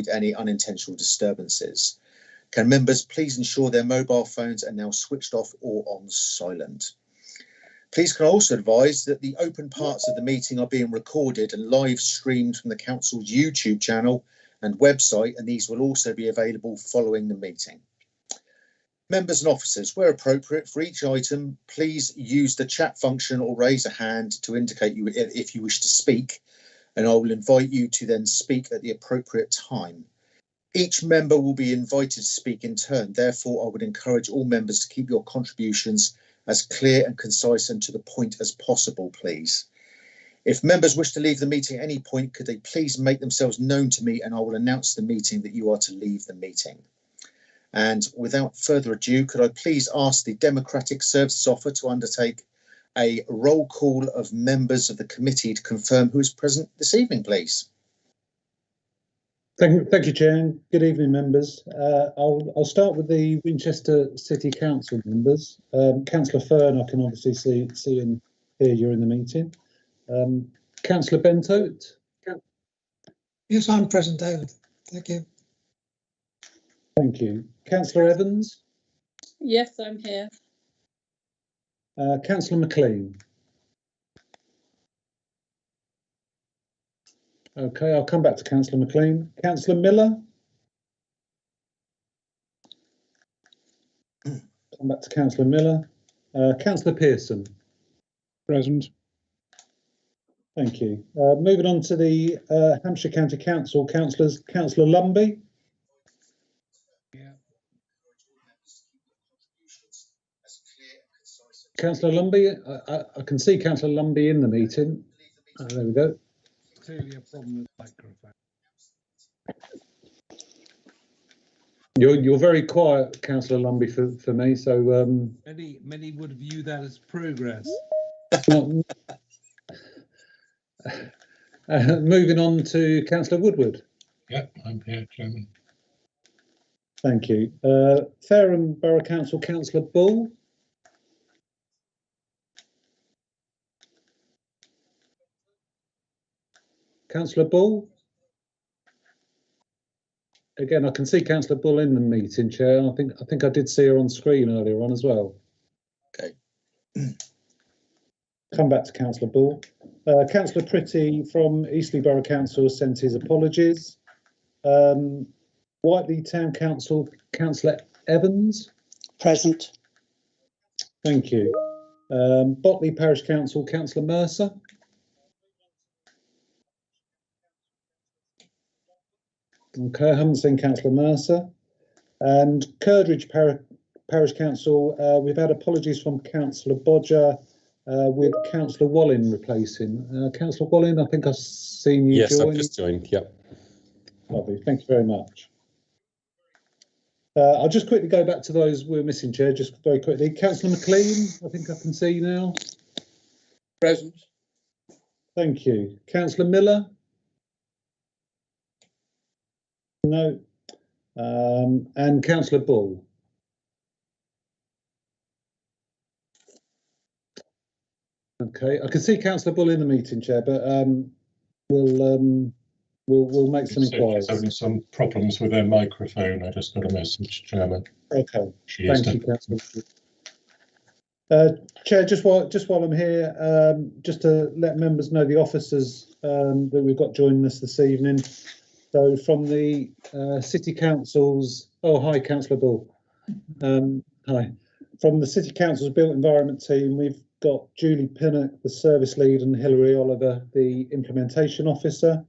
any unintentional disturbances. Can members please ensure their mobile phones are now switched off or on silent? Please can I also advise that the open parts of the meeting are being recorded and live streamed from the Council's YouTube channel and website, and these will also be available following the meeting. Members and officers, where appropriate for each item, please use the chat function or raise a hand to indicate if you wish to speak, and I will invite you to then speak at the appropriate time. Each member will be invited to speak in turn. Therefore, I would encourage all members to keep your contributions as clear and concise and to the point as possible, please. If members wish to leave the meeting at any point, could they please make themselves known to me, and I will announce the meeting that you are to leave the meeting. And without further ado, could I please ask the Democratic Services Officer to undertake a roll call of members of the committee to confirm who is present this evening, please. Thank you, Chair, and good evening, members. I'll start with the Winchester City Council members. Councillor Fern, I can obviously see and hear you in the meeting. Councillor Bentote? Yes, I'm present, David. Thank you. Thank you. Councillor Evans? Yes, I'm here. Councillor McLean? Okay, I'll come back to Councillor McLean. Councillor Miller? Come back to Councillor Miller. Councillor Pearson? Present. Thank you. Moving on to the Hampshire County Council councillors. Councillor Lumby? Yeah. Councillor Lumby? I can see Councillor Lumby in the meeting. There we go. Clearly a problem with the microphone. You're very quiet, Councillor Lumby, for me. So Many would view that as progress. Moving on to Councillor Woodward. Yeah, I'm here, Chairman. Thank you. Fareham Borough Council, Councillor Bull. Councillor Bull. Again, I can see Councillor Bull in the meeting, Chair. I think I did see her on screen earlier on as well. Okay. Come back to Councillor Bull. Councillor Pretty from Eastleigh Borough Council sent his apologies. Whiteley Town Council, Councillor Evans. Present. Thank you. Botley Parish Council, Councillor Mercer. Okay, I haven't seen Councillor Mercer. And Curdridge Parish Council, we've had apologies from Councillor Bodger with Councillor Wallin replacing. Councillor Wallin, I think I've seen you join. Yes, I've just joined, yep. Lovely, thank you very much. I'll just quickly go back to those we're missing, Chair, just very quickly. Councillor McLean, I think I can see now. Present. Thank you. Councillor Miller? No. And Councillor Bull? Okay, I can see Councillor Bull in the meeting, Chair, but we'll make some inquiries. Having some problems with their microphone. I just got a message, Chairman. Okay, thank you, Councillor. Chair, just while I'm here, just to let members know the officers that we've got joining us this evening. So from the City Council's, oh hi Councillor Bull, hi. From the City Council's Built Environment team, we've got Julie Pinnock, the Service Lead, and Hilary Oliver, the Implementation Officer.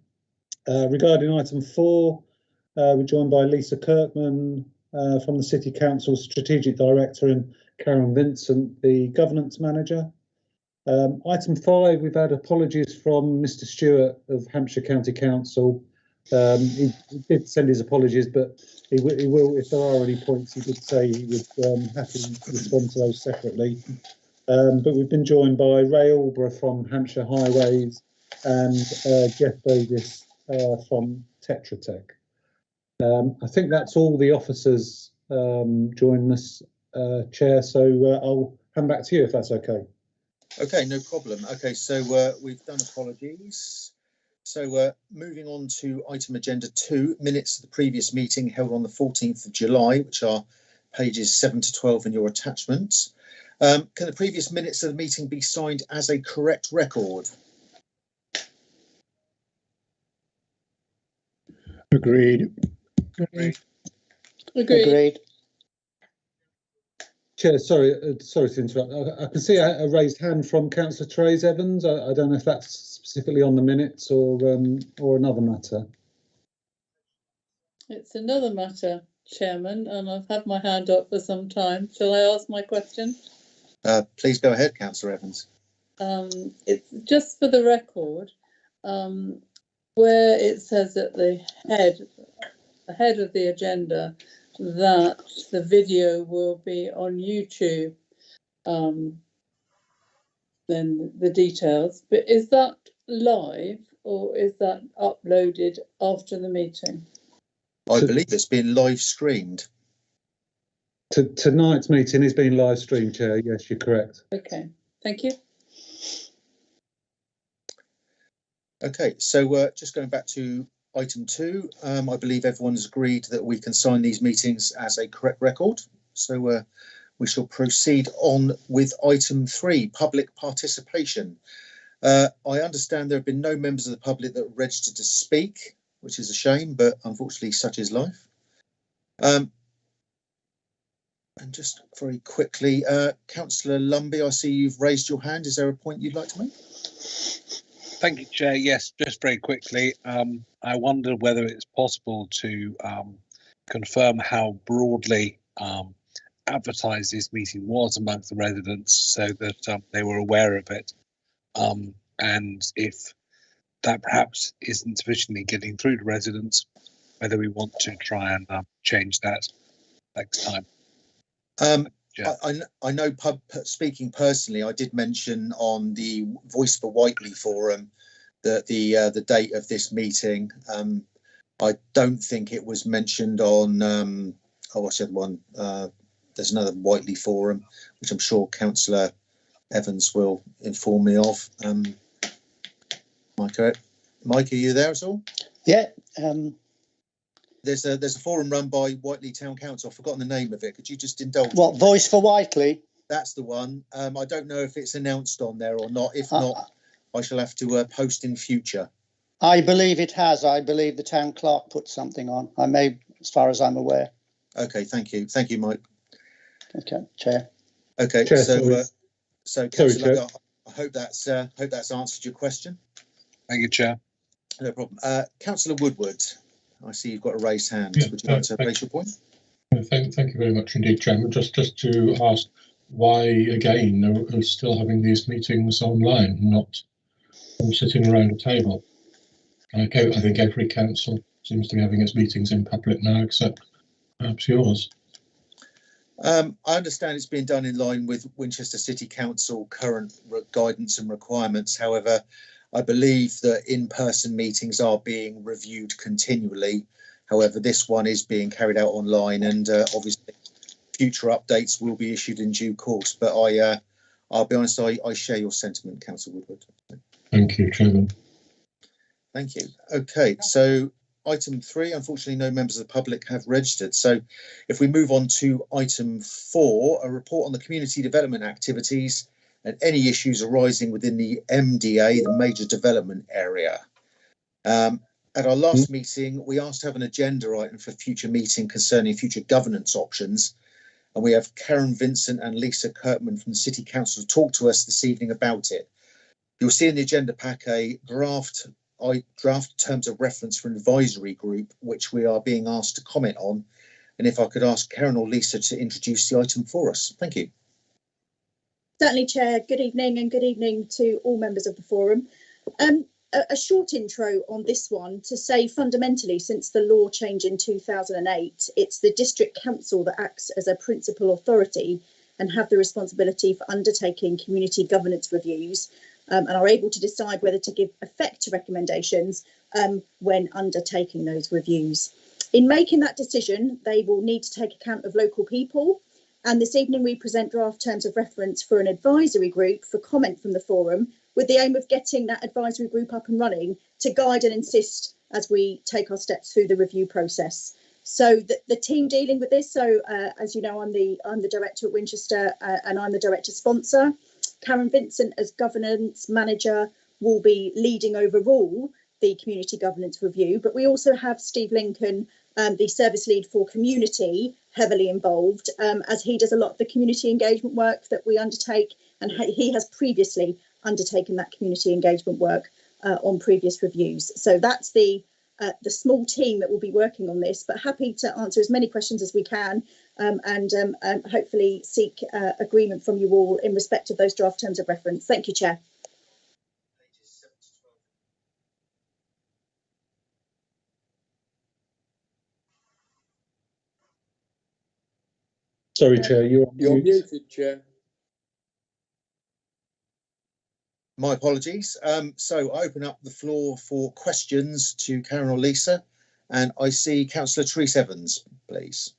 Regarding item 4, we're joined by Lisa Kirkman from the City Council's Strategic Director and Karen Vincent, the Governance Manager. Item 5, we've had apologies from Mr Stewart of Hampshire County Council. He did send his apologies, but he will, if there are any points, he did say he would happily respond to those separately. But we've been joined by Ray Alborough from Hampshire Highways and Jeff Davis from Tetra Tech. I think that's all the officers joining us, Chair, so I'll hand back to you if that's okay. Okay, no problem. Okay, so we've done apologies. So moving on to item agenda 2, minutes of the previous meeting held on the 14th of July, which are pages 7 to 12 in your attachments. Can the previous minutes of the meeting be signed as a correct record? Agreed. Agreed. Chair, sorry to interrupt. I can see a raised hand from Councillor Terese Evans. I don't know if that's specifically on the minutes or another matter. It's another matter, Chairman, and I've had my hand up for some time. Shall I ask my question? Please go ahead, Councillor Evans. It's just for the record, where it says at the head of the agenda that the video will be on YouTube, then the details. But is that live or is that uploaded after the meeting? I believe it's been live streamed. Tonight's meeting is being live streamed, Chair. Yes, you're correct. Okay, thank you. Okay, so just going back to item 2, I believe everyone's agreed that we can sign these meetings as a correct record. So we shall proceed on with item 3, public participation. I understand there have been no members of the public that registered to speak, which is a shame, but unfortunately such is life. And just very quickly, Councillor Lumby, I see you've raised your hand. Is there a point you'd like to make? Thank you, Chair. Yes, just very quickly. I wonder whether it's possible to confirm how broadly advertised this meeting was amongst the residents so that they were aware of it. And if that perhaps isn't sufficiently getting through to residents, whether we want to try and change that next time. I know, speaking personally, I did mention on the Voice for Whiteley forum that the date of this meeting. I don't think it was mentioned on. What's the other one? There's another Whiteley forum, which I'm sure Councillor Evans will inform me of. Mike, are you there at all? Yeah. There's a forum run by Whiteley Town Council. I've forgotten the name of it. Could you just indulge? What, Voice for Whiteley? That's the one. I don't know if it's announced on there or not. If not, I shall have to post in future. I believe it has. I believe the town clerk put something on. I may, as far as I'm aware. Okay, thank you. Thank you, Mike. Okay, Chair. Okay, Chair, so Councillor, I hope that's answered your question. Thank you, Chair. No problem. Councillor Woodward, I see you've got a raised hand. Yeah, Would you like to raise your point? Thank you very much indeed, Chairman. Just to ask why again are still having these meetings online, not sitting around a table. I think every council seems to be having its meetings in public now, except perhaps yours. I understand it's being done in line with Winchester City Council current guidance and requirements. However, I believe that in-person meetings are being reviewed continually. However, this one is being carried out online, and obviously future updates will be issued in due course. But I'll be honest, I share your sentiment, Councillor Woodward. Thank you, Chairman. Thank you. Okay, so item 3, unfortunately, no members of the public have registered. So if we move on to item 4, a report on the community development activities and any issues arising within the MDA, the major development area. At our last meeting, we asked to have an agenda item for future meeting concerning future governance options. And we have Karen Vincent and Lisa Kirkman from the City Council to talk to us this evening about it. You'll see in the agenda pack a draft terms of reference for an advisory group, which we are being asked to comment on. And if I could ask Karen or Lisa to introduce the item for us. Thank you. Certainly, Chair. Good evening, and good evening to all members of the forum. A short intro on this one to say fundamentally, since the law change in 2008, it's the District Council that acts as a principal authority and have the responsibility for undertaking community governance reviews and are able to decide whether to give effect to recommendations when undertaking those reviews. In making that decision, they will need to take account of local people. And this evening we present draft terms of reference for an advisory group for comment from the forum with the aim of getting that advisory group up and running to guide and assist as we take our steps through the review process. So the team dealing with this, so as you know, I'm the director at Winchester and I'm the director sponsor. Karen Vincent as governance manager will be leading overall the community governance review, but we also have Steve Lincoln, the service lead for community, heavily involved, as he does a lot of the community engagement work that we undertake, and he has previously undertaken that community engagement work on previous reviews. So that's the small team that will be working on this, but happy to answer as many questions as we can and hopefully seek agreement from you all in respect of those draft terms of reference. Thank you, Chair. Sorry, Chair, you're muted, Chair. My apologies. So I open up the floor for questions to Karen or Lisa, and I see Councillor Terese Evans, please.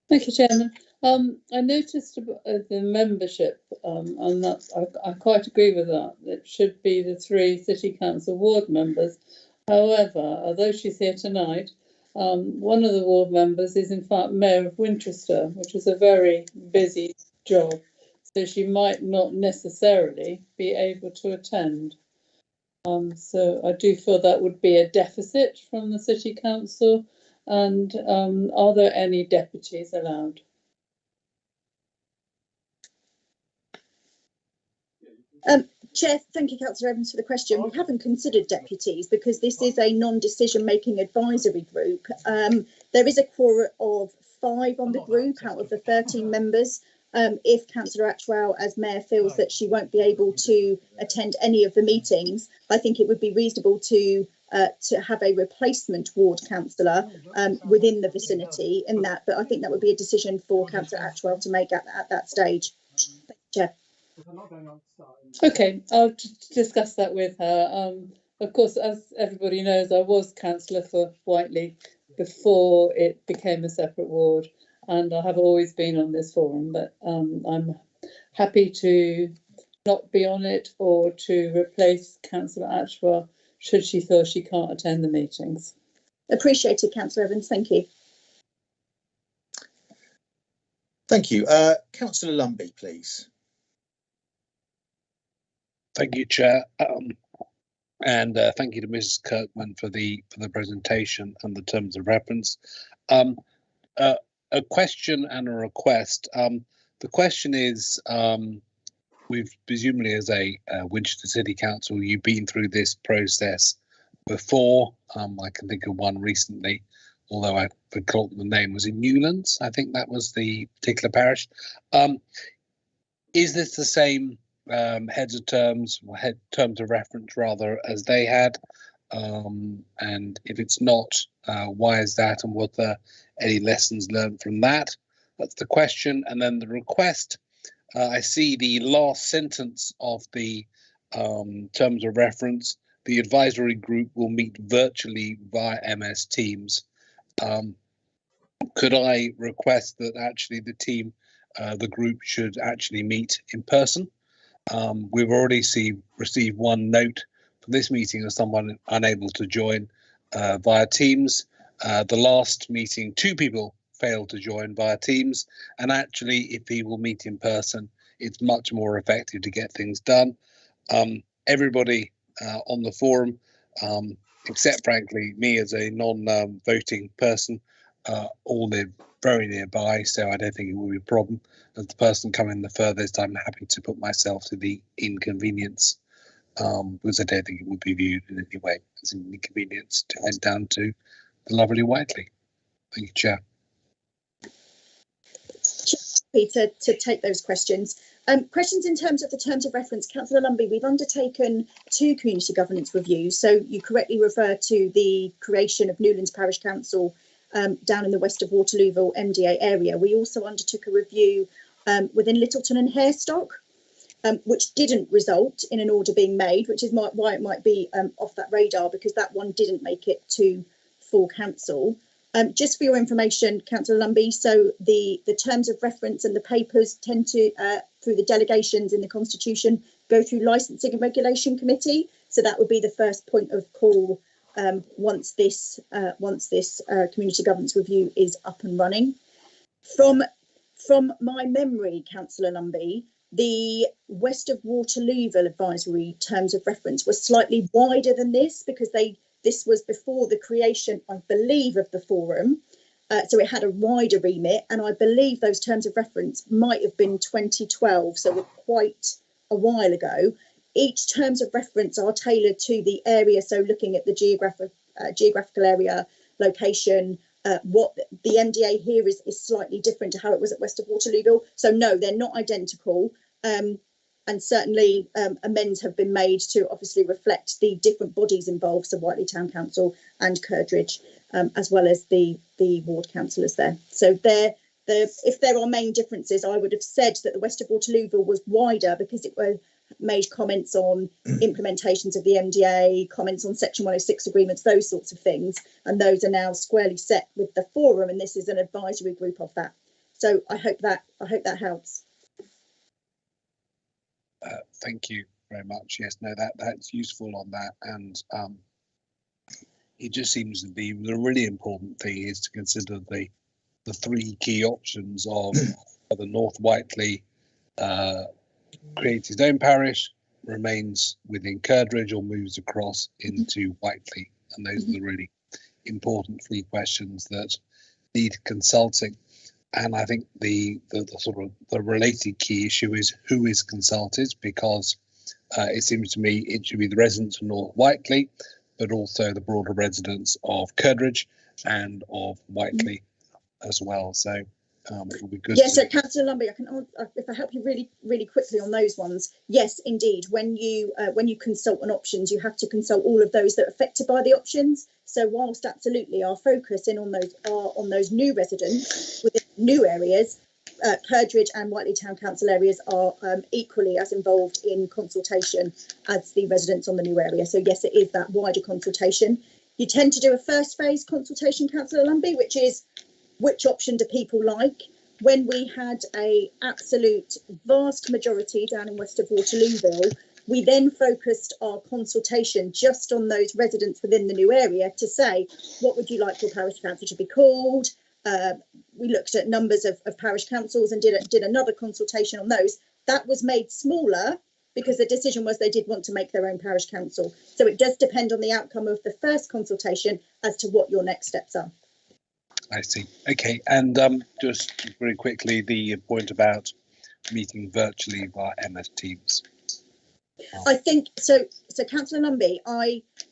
Thank you, Chairman. I noticed the membership, and that's, I quite agree with that. It should be the 3 City Council ward members. However, although she's here tonight, one of the ward members is in fact Mayor of Winchester, which is a very busy job. So she might not necessarily be able to attend. So I do feel that would be a deficit from the City Council. And are there any deputies allowed? Chair, thank you, Councillor Evans, for the question. We haven't considered deputies because this is a non-decision making advisory group. There is a quorum of 5 on the group out of the 13 members. If Councillor Atchwell, as Mayor, feels that she won't be able to attend any of the meetings, I think it would be reasonable to have a replacement ward councillor within the vicinity in that. But I think that would be a decision for Councillor Atchwell to make at that stage. Thank you, Chair. Okay, I'll discuss that with her. Of course, as everybody knows, I was councillor for Whiteley before it became a separate ward, and I have always been on this forum, but I'm happy to not be on it or to replace Councillor Atchwell should she feel she can't attend the meetings. Appreciated, Councillor Evans. Thank you. Thank you. Councillor Lumby, please. Thank you, Chair, and thank you to Mrs. Kirkman for the presentation and the terms of reference. A question and a request. The question is, we've presumably, as a Winchester City Council, you've been through this process before. I can think of one recently, although I forgot the name. Was it Newlands? I think that was the particular parish. Is this the same heads of terms, terms of reference rather, as they had? And if it's not, why is that, and were there any lessons learned from that? That's the question. And then the request, I see the last sentence of the terms of reference. The advisory group will meet virtually via MS Teams. Could I request that actually the team, the group should actually meet in person? We've already received one note from this meeting of someone unable to join via Teams. The last meeting, 2 people failed to join via Teams, and actually if people meet in person, it's much more effective to get things done. Everybody on the forum, except frankly me as a non-voting person, all live very nearby, so I don't think it will be a problem. As the person coming the furthest, I'm happy to put myself to the inconvenience, because I don't think it would be viewed in any way as an inconvenience to head down to the lovely Whiteley. Thank you, Chair. Happy to take those questions. Questions in terms of the terms of reference. Councillor Lumby, we've undertaken 2 community governance reviews. So you correctly refer to the creation of Newlands Parish Council down in the west of Waterlooville MDA area. We also undertook a review within Littleton and Hairstock, which didn't result in an order being made, which is why it might be off that radar, because that one didn't make it to full council. Just for your information, Councillor Lumbey, so the terms of reference and the papers tend to, through the delegations in the Constitution, go through Licensing and Regulation Committee. So that would be the first point of call once this community governance review is up and running. From my memory, Councillor Lumbey, the West of Waterlooville advisory terms of reference was slightly wider than this because this was before the creation, I believe, of the forum. So it had a wider remit, and I believe those terms of reference might have been 2012, so quite a while ago. Each terms of reference are tailored to the area, so looking at the geographical area, location. What the MDA here is slightly different to how it was at West of Waterlooville. So no, they're not identical. And certainly amends have been made to obviously reflect the different bodies involved, so Whiteley Town Council and Curdridge, as well as the ward councillors there. So if there are main differences, I would have said that the West of Waterlooville was wider because it made comments on implementations of the MDA, comments on Section 106 agreements, those sorts of things, and those are now squarely set with the forum, and this is an advisory group of that. So I hope that helps. Thank you very much. Yes, no, that's useful on that, and it just seems to be the really important thing is to consider the three key options of whether North Whiteley creates its own parish, remains within Curdridge, or moves across into Whiteley, and those are the really important three questions that need consulting. And I think the sort of the related key issue is who is consulted, because it seems to me it should be the residents of North Whiteley, but also the broader residents of Curdridge and of Whiteley as well. So it will be good. Yes, so Councillor Lumbey, if I help you really quickly on those ones. Yes, indeed. When you consult on options, you have to consult all of those that are affected by the options. So whilst absolutely our focus in on those new residents within new areas, Curdridge and Whiteley Town Council areas are equally as involved in consultation as the residents on the new area. So yes, it is that wider consultation. You tend to do a first phase consultation, Councillor Lumbey, which is which option do people like? When we had a absolute vast majority down in West of Waterlooville, we then focused our consultation just on those residents within the new area to say, what would you like your parish council to be called? We looked at numbers of parish councils and did another consultation on those. That was made smaller because the decision was they did want to make their own parish council. So it does depend on the outcome of the first consultation as to what your next steps are. I see. Okay, and just very quickly, the point about meeting virtually via MS Teams. I think so. So, Councillor Lumbey,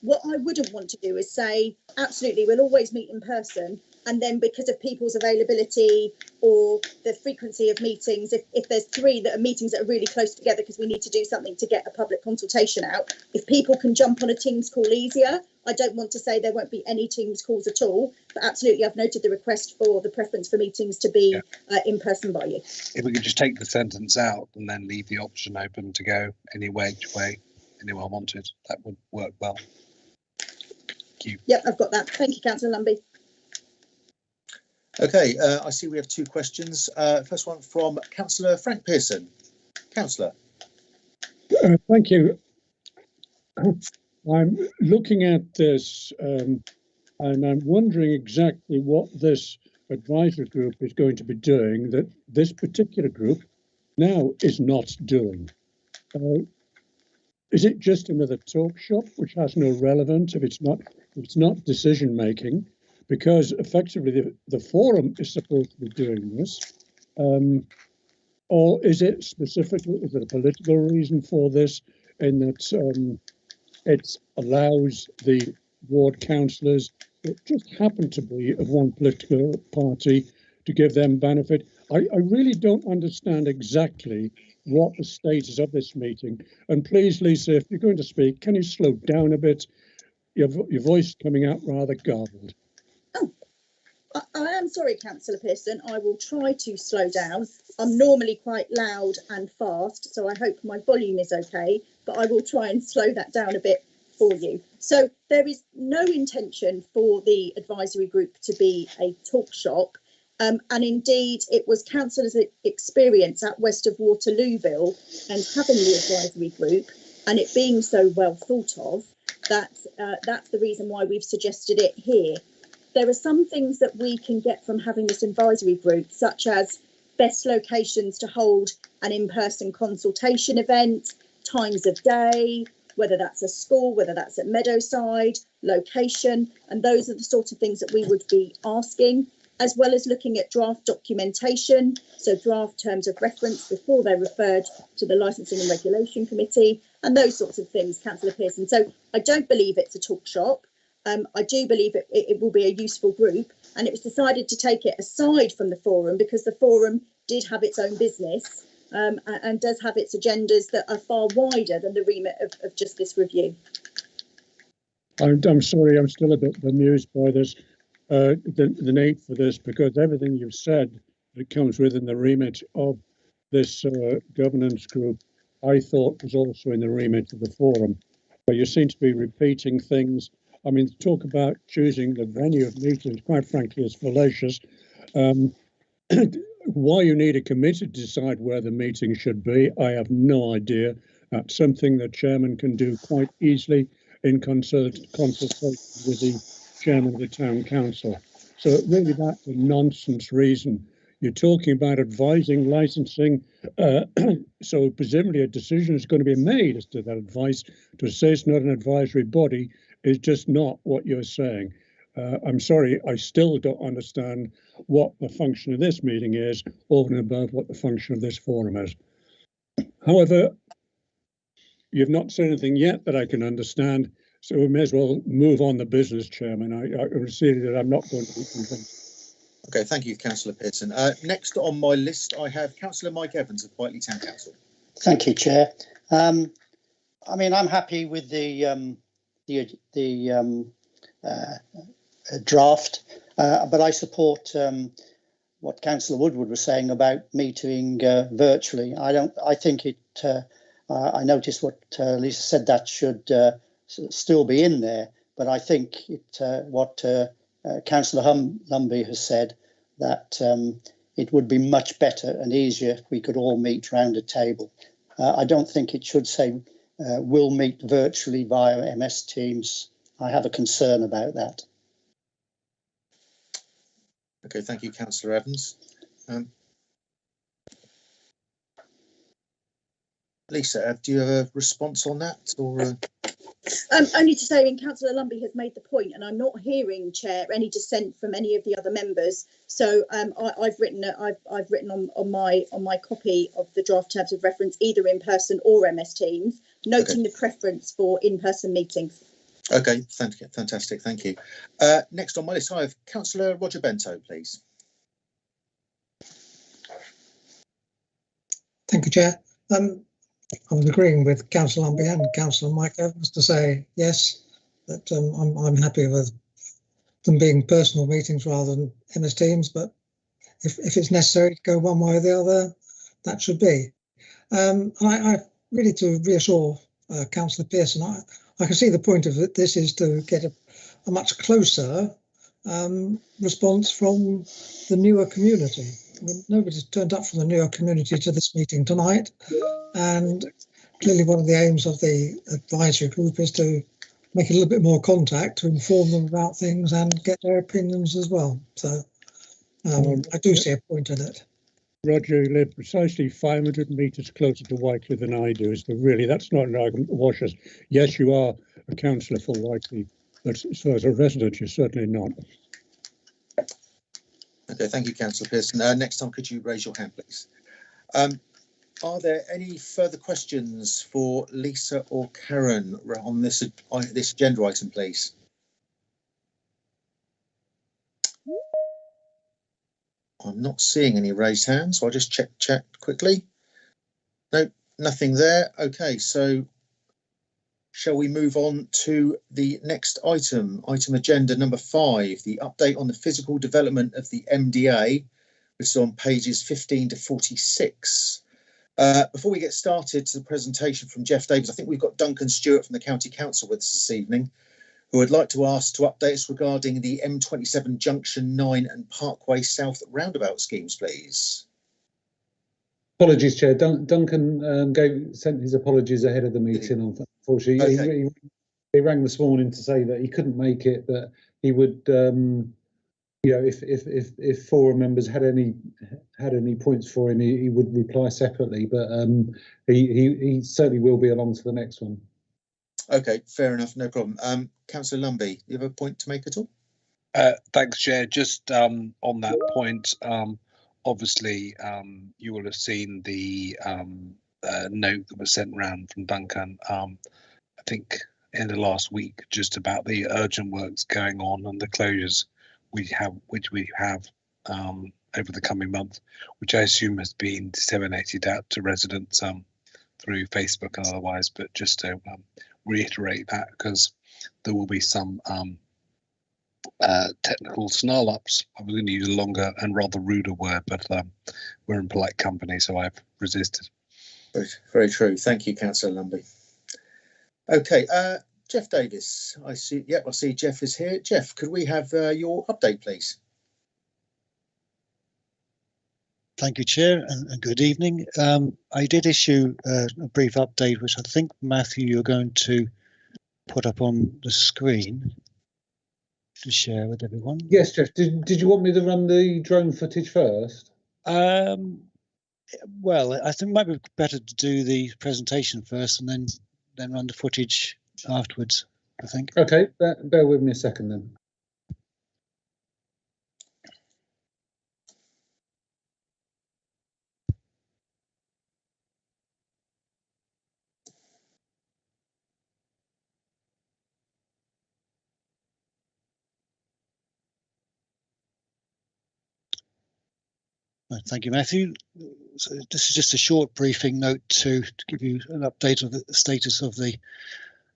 what I wouldn't want to do is say absolutely we'll always meet in person, and then because of people's availability or the frequency of meetings, if there's three that are meetings that are really close together because we need to do something to get a public consultation out, if people can jump on a Teams call easier, I don't want to say there won't be any Teams calls at all, but absolutely I've noted the request for the preference for meetings to be in person by you. If we could just take the sentence out and then leave the option open to go any which way anyone wanted, that would work well. Thank you. Yep, I've got that. Thank you, Councillor Lumbey. Okay, I see we have two questions. First one from Councillor Frank Pearson. Councillor. Thank you. I'm looking at this and I'm wondering exactly what this advisory group is going to be doing that this particular group now is not doing. Is it just another talk shop which has no relevance if it's not decision making? Because effectively the forum is supposed to be doing this, or is it specifically, is there a political reason for this in that it allows the ward councillors that just happen to be of one political party to give them benefit? I really don't understand exactly what the status of this meeting. And please, Lisa, if you're going to speak, can you slow down a bit? Your voice coming out rather garbled. I am sorry, Councillor Pearson. I will try to slow down. I'm normally quite loud and fast, so I hope my volume is okay, but I will try and slow that down a bit for you. So there is no intention for the advisory group to be a talk shop. And indeed, it was councillors' experience at West of Waterlooville and having the advisory group and it being so well thought of that that's the reason why we've suggested it here. There are some things that we can get from having this advisory group, such as best locations to hold an in-person consultation event, times of day, whether that's a school, whether that's at Meadowside, location, and those are the sort of things that we would be asking, as well as looking at draft documentation, so draft terms of reference before they're referred to the Licensing and Regulation Committee, and those sorts of things, Councillor Pearson. So I don't believe it's a talk shop. I do believe it will be a useful group, and it was decided to take it aside from the forum because the forum did have its own business and does have its agendas that are far wider than the remit of just this review. I'm sorry, I'm still a bit bemused by this, the need for this, because everything you've said that comes within the remit of this governance group, I thought was also in the remit of the forum. But you seem to be repeating things. I mean, talk about choosing the venue of meetings, quite frankly, is fallacious. Why you need a committee to decide where the meeting should be, I have no idea. That's something the chairman can do quite easily in consultation with the chairman of the town council. So really that's a nonsense reason. You're talking about advising licensing, so presumably a decision is going to be made as to that advice. To say it's not an advisory body is just not what you're saying. I'm sorry, I still don't understand what the function of this meeting is over and above what the function of this forum is. However, you've not said anything yet that I can understand, so we may as well move on the business, Chairman. I see that I'm not going to be convinced. Okay, thank you, Councillor Pearson. Next on my list, I have Councillor Mike Evans of Whiteley Town Council. Thank you, Chair. I mean, I'm happy with the draft, but I support what Councillor Woodward was saying about meeting virtually. I think it. I noticed what Lisa said, that should still be in there, but I think what Councillor Lumby has said, that it would be much better and easier if we could all meet round a table. I don't think it should say we'll meet virtually via MS Teams. I have a concern about that. Okay, thank you, Councillor Evans. Lisa, do you have a response on that, or? Only to say, Councillor Lumby has made the point, and I'm not hearing, Chair, any dissent from any of the other members. So I've written on my copy of the draft terms of reference, either in person or MS Teams, noting the preference for in-person meetings. Okay, fantastic, thank you. Next on my list, I have Councillor Roger Bento, please. Thank you, Chair. I was agreeing with Councillor Lumby and Councillor Mike Evans to say yes, that I'm happy with them being personal meetings rather than MS Teams, but if it's necessary to go one way or the other, that should be. And I really, to reassure Councillor Pearson, I can see the point of it. This is to get a much closer response from the newer community. I mean, nobody's turned up from the newer community to this meeting tonight, and clearly one of the aims of the advisory group is to make a little bit more contact to inform them about things and get their opinions as well. So I do see a point in it. Roger, you live precisely 500 metres closer to Whiteley than I do, so really that's not an argument to wash us. Yes, you are a councillor for Whiteley, but so as a resident, you're certainly not. Okay, thank you, Councillor Pearson. Next time, could you raise your hand, please? Are there any further questions for Lisa or Karen on this agenda item, please? I'm not seeing any raised hands, so I'll just check quickly. No, nothing there. Okay, so shall we move on to the next item agenda number 5, the update on the physical development of the MDA, which is on pages 15 to 46. Before we get started to the presentation from Jeff Davies, I think we've got Duncan Stewart from the County Council with us this evening, who would like to ask to update us regarding the M27 Junction 9 and Parkway South roundabout schemes, please. Apologies, Chair. Duncan sent his apologies ahead of the meeting. Unfortunately, Okay. he rang this morning to say that he couldn't make it, but he would, if forum members had any points for him, he would reply separately. But he certainly will be along to the next one. Okay, fair enough, no problem. Councillor Lumbey, you have a point to make at all? Thanks, Chair. Just on that point, obviously, you will have seen the note that was sent around from Duncan, I think in the last week, just about the urgent works going on and the closures which we have over the coming month, which I assume has been disseminated out to residents through Facebook and otherwise. But just to reiterate that, because there will be some technical snarl ups. I was going to use a longer and rather ruder word, but we're in polite company, so I've resisted. Very true. Thank you, Councillor Lumbey. Okay, Jeff Davis. I see. Yep, I see Jeff is here. Jeff, could we have your update, please? Thank you, Chair, and good evening. I did issue a brief update, which I think, Matthew, you're going to put up on the screen to share with everyone. Yes, Jeff. Did you want me to run the drone footage first? Well, I think it might be better to do the presentation first and then run the footage afterwards, I think. Okay, bear with me a second then. Thank you, Matthew. So this is just a short briefing note to give you an update of the status of the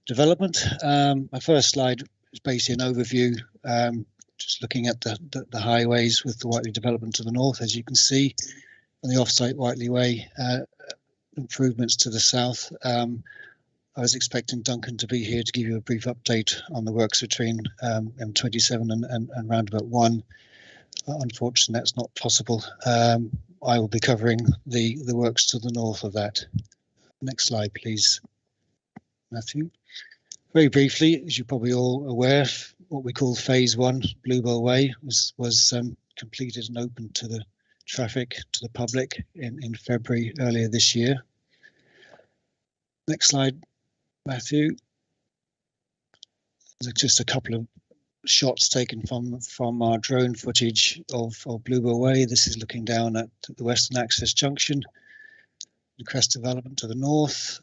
development. My first slide is basically an overview, just looking at the highways with the Whiteley development to the north, as you can see, and the off-site Whiteley Way improvements to the south. I was expecting Duncan to be here to give you a brief update on the works between M27 and roundabout 1. Unfortunately, that's not possible. I will be covering the works to the north of that. Next slide, please, Matthew. Very briefly, as you're probably all aware, what we call Phase 1, Bluebell Way, was completed and opened to the traffic, to the public in February earlier this year. Next slide, Matthew. There's just a couple of shots taken from our drone footage of Bluebell Way. This is looking down at the Western Access Junction, the Crest development to the north.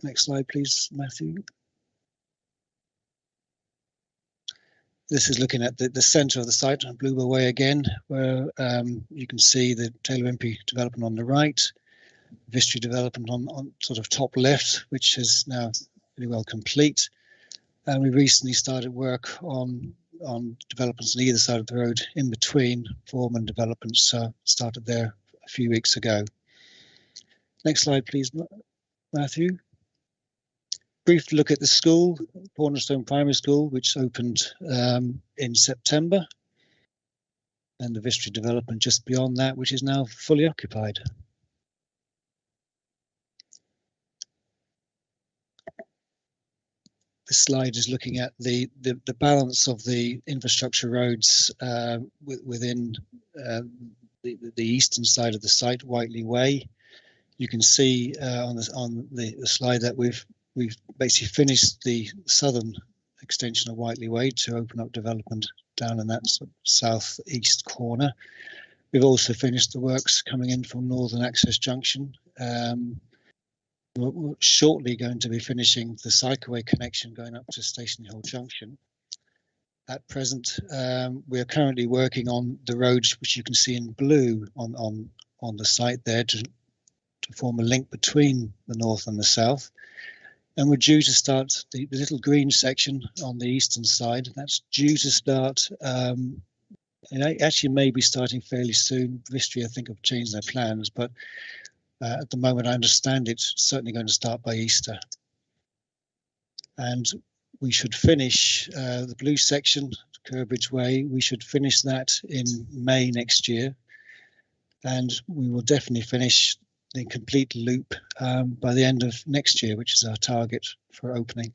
Next slide, please, Matthew. This is looking at the centre of the site on Bluebell Way again, where you can see the Taylor Impey development on the right, Vistry development on sort of top left, which is now really well complete. And we recently started work on developments on either side of the road in between. Foreman developments started there a few weeks ago. Next slide, please, Matthew. Brief look at the school, Cornerstone Primary School, which opened in September, and the Vistry development just beyond that, which is now fully occupied. This slide is looking at the balance of the infrastructure roads within the eastern side of the site, Whiteley Way. You can see on the slide that we've basically finished the southern extension of Whiteley Way to open up development down in that sort of southeast corner. We've also finished the works coming in from Northern Access Junction. We're shortly going to be finishing the cycleway connection going up to Station Hill Junction. At present, we are currently working on the roads which you can see in blue on the site there to form a link between the north and the south. And we're due to start the little green section on the eastern side. That's due to start it actually may be starting fairly soon. Vistry, I think, have changed their plans, but at the moment, I understand it's certainly going to start by Easter. And we should finish the blue section, Curbridge Way. We should finish that in May next year, and we will definitely finish the complete loop by the end of next year, which is our target for opening.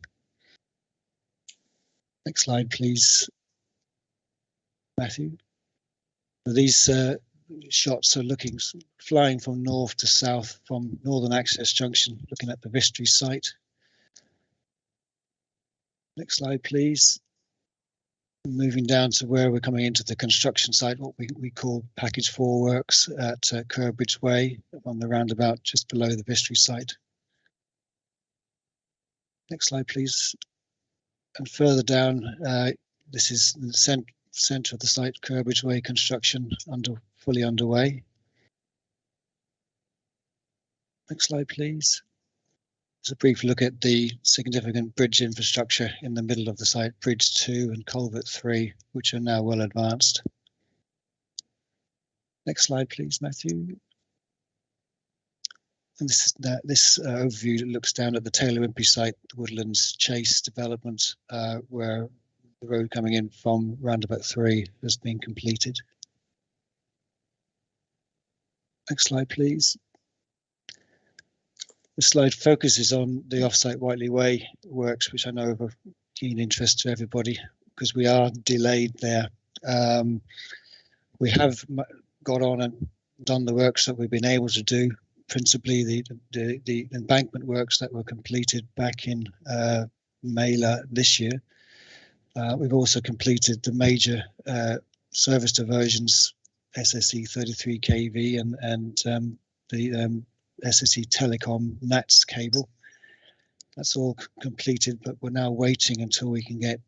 Next slide, please, Matthew. These shots are flying from north to south from Northern Access Junction, looking at the Vistry site. Next slide, please. Moving down to where we're coming into the construction site, what we call Package 4 works at Curbridge Way on the roundabout just below the Vistry site. Next slide, please. And further down, this is the centre of the site, Curbridge Way construction fully underway. Next slide, please. Just a brief look at the significant bridge infrastructure in the middle of the site, Bridge 2 and Culvert 3, which are now well advanced. Next slide, please, Matthew. And this overview looks down at the Taylor Wimpey site, the Woodlands Chase development, where the road coming in from roundabout 3 has been completed. Next slide, please. The slide focuses on the offsite Whiteley Way works, which I know are of keen interest to everybody because we are delayed there. We have got on and done the works that we've been able to do, principally the embankment works that were completed back in May this year. We've also completed the major service diversions, SSE 33 kV and the SSE Telecom NATS cable. That's all completed, but we're now waiting until we can get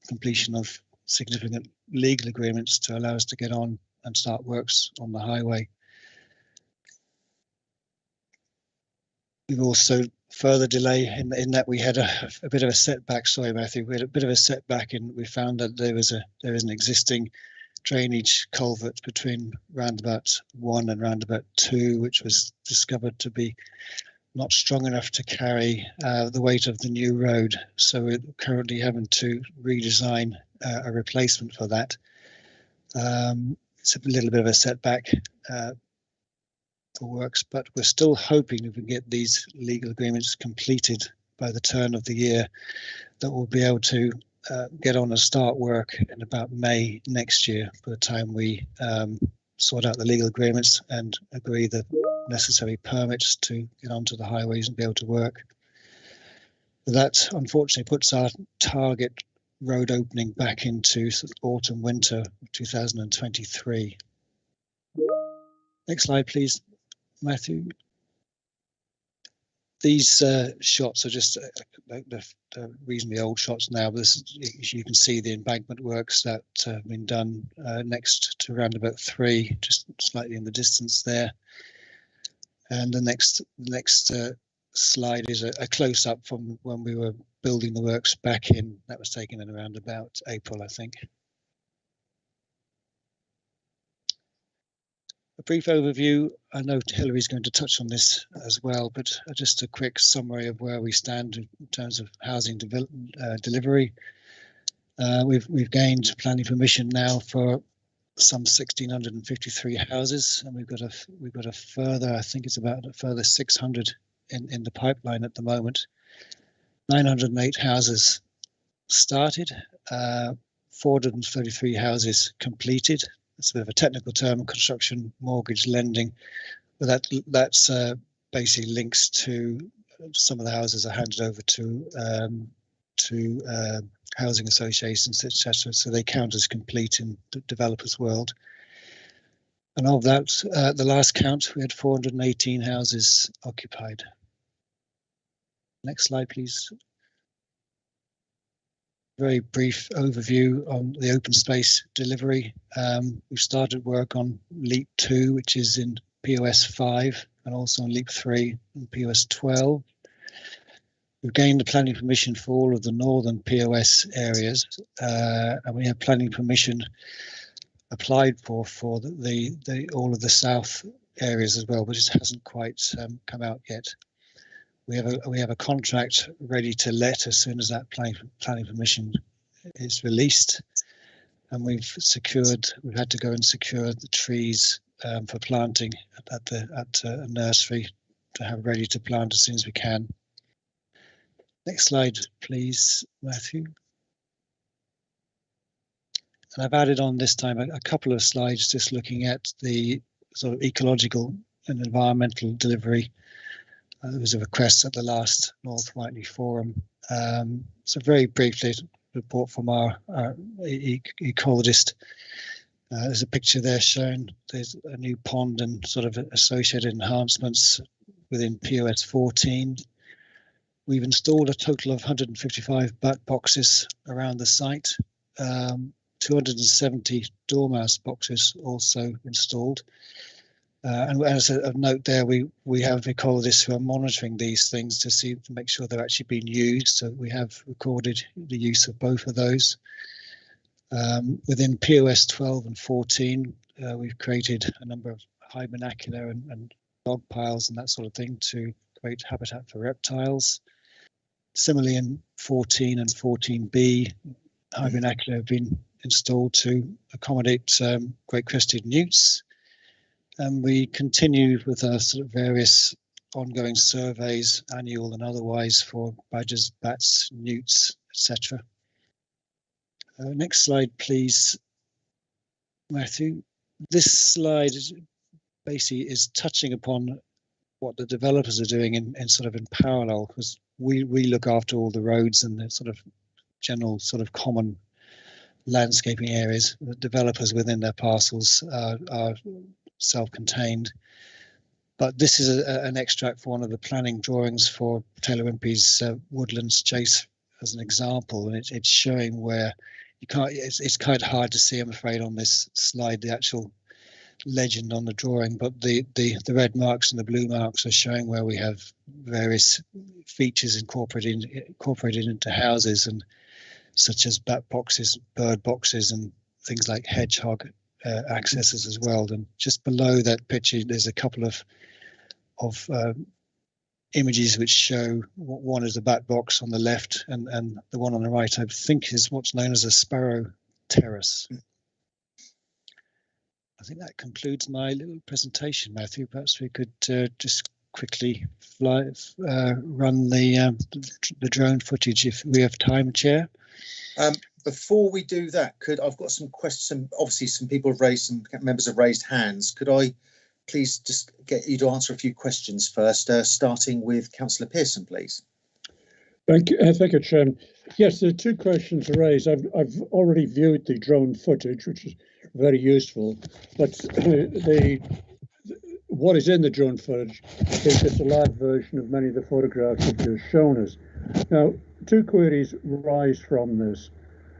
completion of significant legal agreements to allow us to get on and start works on the highway. We've also further delay in that we had a bit of a setback. Sorry, Matthew, we had a bit of a setback and we found that there is an existing drainage culvert between roundabout 1 and roundabout 2, which was discovered to be not strong enough to carry the weight of the new road. So we're currently having to redesign a replacement for that. It's a little bit of a setback for works, but we're still hoping if we get these legal agreements completed by the turn of the year, that we'll be able to get on and start work in about May next year, by the time we sort out the legal agreements and agree the necessary permits to get onto the highways and be able to work. That unfortunately puts our target road opening back into autumn winter 2023. Next slide, please, Matthew. These shots are just the reasonably old shots now. But you can see the embankment works that have been done next to roundabout 3, just slightly in the distance there. And the next slide is a close-up from when we were building the works back in. That was taken in around about April, I think. A brief overview. I know Hillary's going to touch on this as well, but just a quick summary of where we stand in terms of housing delivery. We've gained planning permission now for some 1,653 houses, and we've got a further, I think it's about a further 600 in the pipeline at the moment. 908 houses started, 433 houses completed. It's a bit of a technical term, construction mortgage lending, but that's basically links to some of the houses are handed over to housing associations, etc. So they count as complete in the developers' world. And of that, the last count, we had 418 houses occupied. Next slide, please. Very brief overview on the open space delivery. We've started work on LEAP 2, which is in POS 5, and also on LEAP 3 and POS 12. We've gained the planning permission for all of the northern POS areas, and we have planning permission applied for the all of the south areas as well, but it hasn't quite come out yet. We have a contract ready to let as soon as that planning permission is released, and we've had to go and secure the trees for planting at a nursery to have ready to plant as soon as we can. Next slide, please, Matthew. And I've added on this time a couple of slides just looking at the sort of ecological and environmental delivery. There was a request at the last North Whiteley Forum. So very briefly, report from our ecologist. There's a picture there showing there's a new pond and sort of associated enhancements within POS 14. We've installed a total of 155 bat boxes around the site. 270 dormouse boxes also installed. And as a note there, we have ecologists who are monitoring these things to make sure they're actually being used. So we have recorded the use of both of those. Within POS 12 and 14, we've created a number of high vernacular and dog piles and that sort of thing to create habitat for reptiles. Similarly, in 14 and 14B, high vernacular have been installed to accommodate great crested newts. And we continue with our sort of various ongoing surveys, annual and otherwise, for badgers, bats, newts, etc. Next slide, please, Matthew. This slide basically is touching upon what the developers are doing in parallel, because we look after all the roads and the sort of general sort of common landscaping areas. The developers within their parcels are self-contained. But this is an extract for one of the planning drawings for Taylor Wimpey's Woodlands Chase as an example, and it's showing where you can't. It's kind of hard to see, I'm afraid, on this slide the actual legend on the drawing, but the red marks and the blue marks are showing where we have various features incorporated into houses, and such as bat boxes, bird boxes, and things like hedgehog accesses as well. And just below that picture, there's a couple of images which show, one is a bat box on the left, and the one on the right I think is what's known as a sparrow terrace. I think that concludes my little presentation, Matthew. Perhaps we could just quickly run the drone footage if we have time, Chair. Before we do that, I've got some questions. Obviously, some members have raised hands. Could I please just get you to answer a few questions first, starting with Councillor Pearson, please? Thank you, Chairman. Yes, there are two questions raised. I've already viewed the drone footage, which is very useful, but what is in the drone footage is just a live version of many of the photographs that you've shown us. Now, two queries rise from this.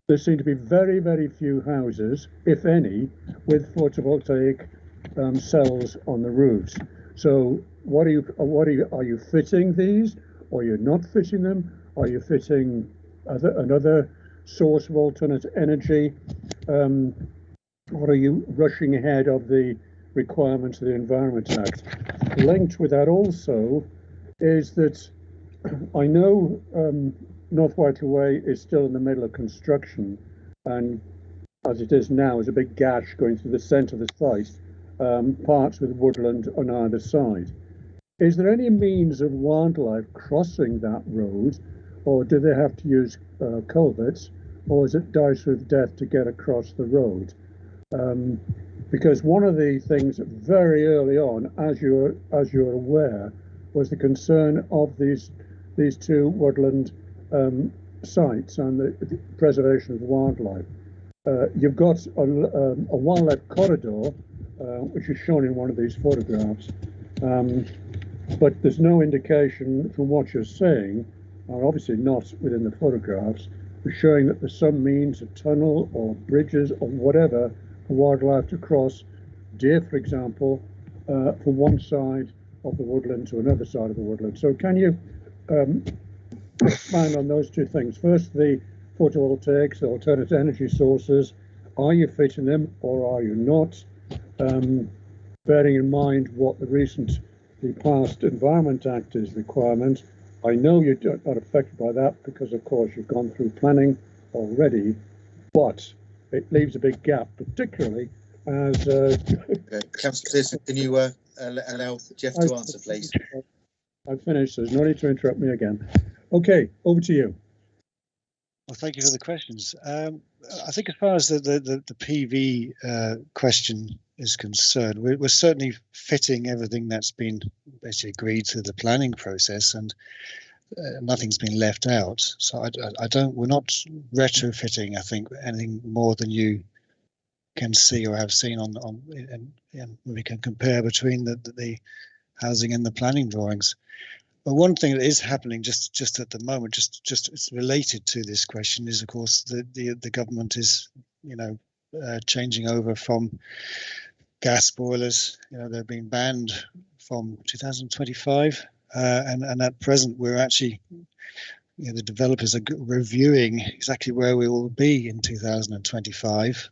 There seem to be very, very few houses, if any, with photovoltaic cells on the roofs. So, are you fitting these, or you're not fitting them? Are you fitting another source of alternate energy? Or are you rushing ahead of the requirements of the Environment Act? Linked with that also is that I know North Whiteley Way is still in the middle of construction, and as it is now, is a big gash going through the centre of the site, parts with woodland on either side. Is there any means of wildlife crossing that road, or do they have to use culverts, or is it dice with death to get across the road? Because one of the things very early on, as you're aware, was the concern of these two woodland sites and the preservation of wildlife. You've got a wildlife corridor, which is shown in one of these photographs, but there's no indication from what you're saying, or obviously not within the photographs, for showing that there's some means of tunnel or bridges or whatever for wildlife to cross, deer, for example, from one side of the woodland to another side of the woodland. So can you expand on those two things? First, the photovoltaics, the alternate energy sources, Are you fitting them or are you not? Bearing in mind what the passed Environment Act is requirement. I know you're not affected by that because, of course, you've gone through planning already, but it leaves a big gap, particularly as. Councillor Pearson, can you allow Jeff to answer, please? I've finished. There's no need to interrupt me again. Okay, over to you. Well, thank you for the questions. I think as far as the PV question is concerned, we're certainly fitting everything that's been basically agreed through the planning process, and nothing's been left out. So we're not retrofitting, I think, anything more than you can see or have seen and we can compare between the housing and the planning drawings. But one thing that is happening just at the moment, just it's related to this question, is of course the government is changing over from gas boilers. They're being banned from 2025, and at present we're actually the developers are reviewing exactly where we will be in 2025.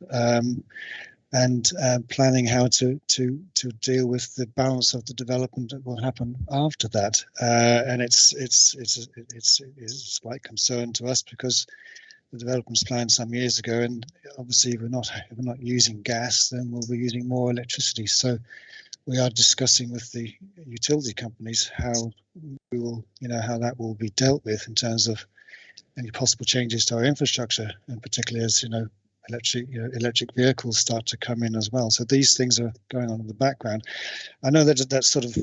And planning how to deal with the balance of the development that will happen after that, and it's a slight concern to us because the development was planned some years ago, and obviously if we're not using gas, then we'll be using more electricity. So we are discussing with the utility companies how we will, how that will be dealt with in terms of any possible changes to our infrastructure, and particularly as electric vehicles start to come in as well. So these things are going on in the background. I know that's sort of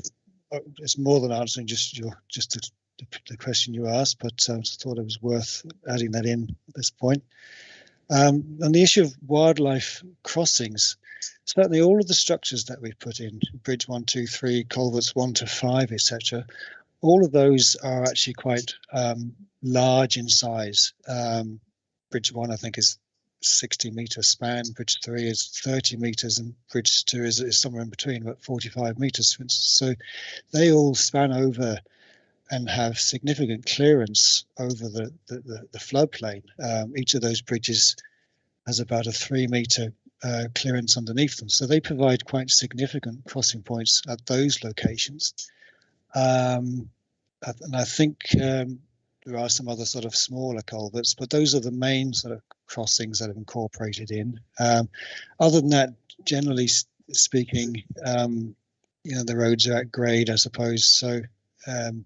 it's more than answering just the question you asked, but I thought it was worth adding that in at this point. On the issue of wildlife crossings, certainly all of the structures that we've put in, bridge 1, 2, 3, culverts 1 to 5, etc., all of those are actually quite large in size. Bridge 1, I think, is 60-metre span, bridge 3 is 30 metres, and bridge 2 is somewhere in between, about 45 metres, for instance. So they all span over and have significant clearance over the floodplain. Each of those bridges has about a 3-metre clearance underneath them. So they provide quite significant crossing points at those locations. And I think there are some other sort of smaller culverts, but those are the main sort of crossings that are incorporated in. Other than that, generally speaking, the roads are at grade, I suppose. So, and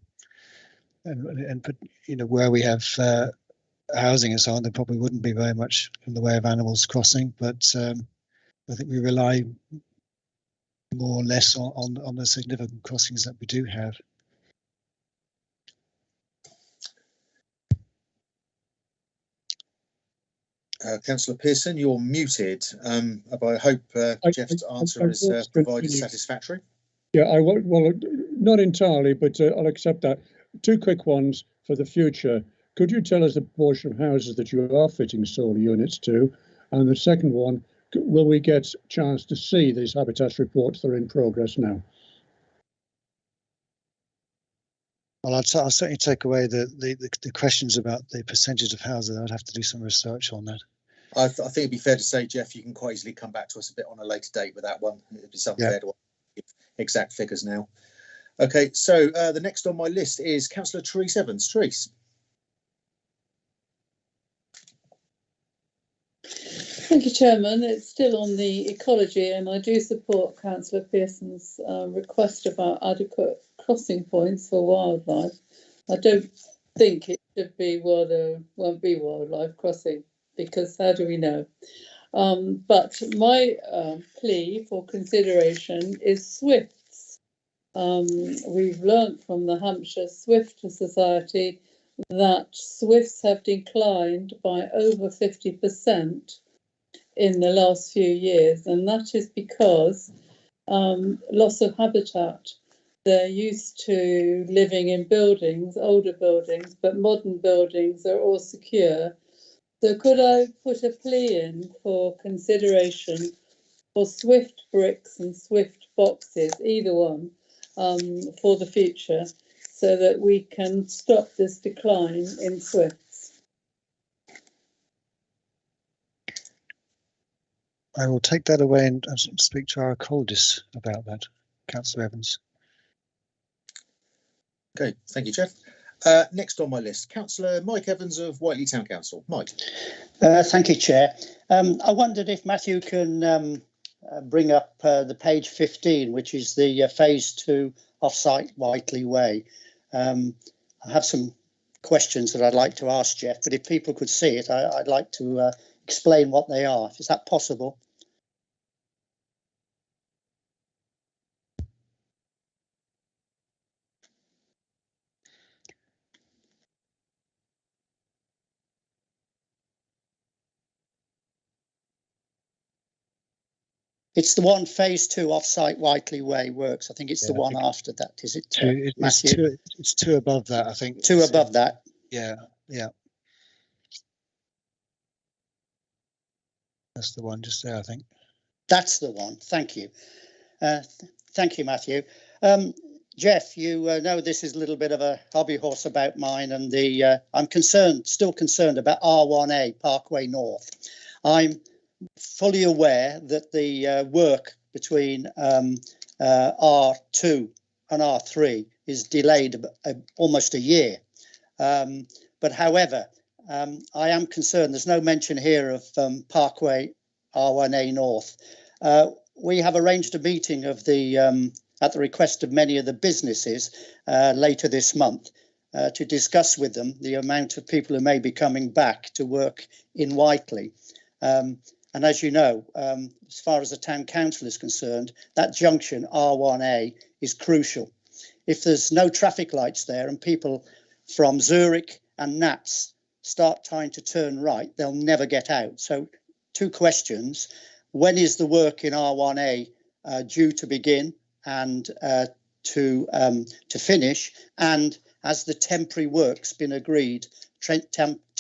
where we have housing and so on, there probably wouldn't be very much in the way of animals crossing, but I think we rely more or less on the significant crossings that we do have. Councillor Pearson, you're muted, but I hope Jeff's answer is provided satisfactory. Yeah, I won't. Well, not entirely, but I'll accept that. Two quick ones for the future. Could you tell us the proportion of houses that you are fitting solar units to? And the second one, will we get a chance to see these habitat reports that are in progress now? Well, I'll certainly take away the questions about the percentage of houses. I'd have to do some research on that. I think it'd be fair to say, Jeff, you can quite easily come back to us a bit on a later date with that one. It'd be unfair to give exact figures now. Okay, so the next on my list is Councillor Terese Evans. Terese. Thank you, Chairman. It's still on the ecology, and I do support Councillor Pearson's request about adequate crossing points for wildlife. I don't think it should be where there won't be wildlife crossing, because how do we know? But my plea for consideration is swifts. We've learnt from the Hampshire Swift Society that swifts have declined by over 50% in the last few years, and that is because loss of habitat. They're used to living in buildings, older buildings, but modern buildings are all secure. So could I put a plea in for consideration for swift bricks and swift boxes, either one, for the future, so that we can stop this decline in swifts? I will take that away and speak to our ecologist about that, Councillor Evans. Okay, thank you, Jeff. Next on my list, Councillor Mike Evans of Whiteley Town Council. Mike. Thank you, Chair. I wondered if Matthew can bring up the page 15, which is the phase 2 off-site Whiteley Way. I have some questions that I'd like to ask Jeff, but if people could see it, I'd like to explain what they are. Is that possible? It's the one phase 2 off-site Whiteley Way works. I think it's the one after that. Is it, Matthew? It's two above that, I think. 2 above that. Yeah, yeah. That's the one just there, I think. That's the one. Thank you. Thank you, Matthew. Jeff, you know this is a little bit of a hobby horse about mine, and I'm still concerned about R1A Parkway North. I'm fully aware that the work between R2 and R3 is delayed almost a year. But however, I am concerned. There's no mention here of Parkway R1A North. We have arranged a meeting of the at the request of many of the businesses later this month to discuss with them the amount of people who may be coming back to work in Whiteley. And as you know, as far as the town council is concerned, that junction R1A is crucial. If there's no traffic lights there and people from Zurich and Nats start trying to turn right, they'll never get out. So 2 questions. When is the work in R1A due to begin and to finish? And has the temporary works been agreed,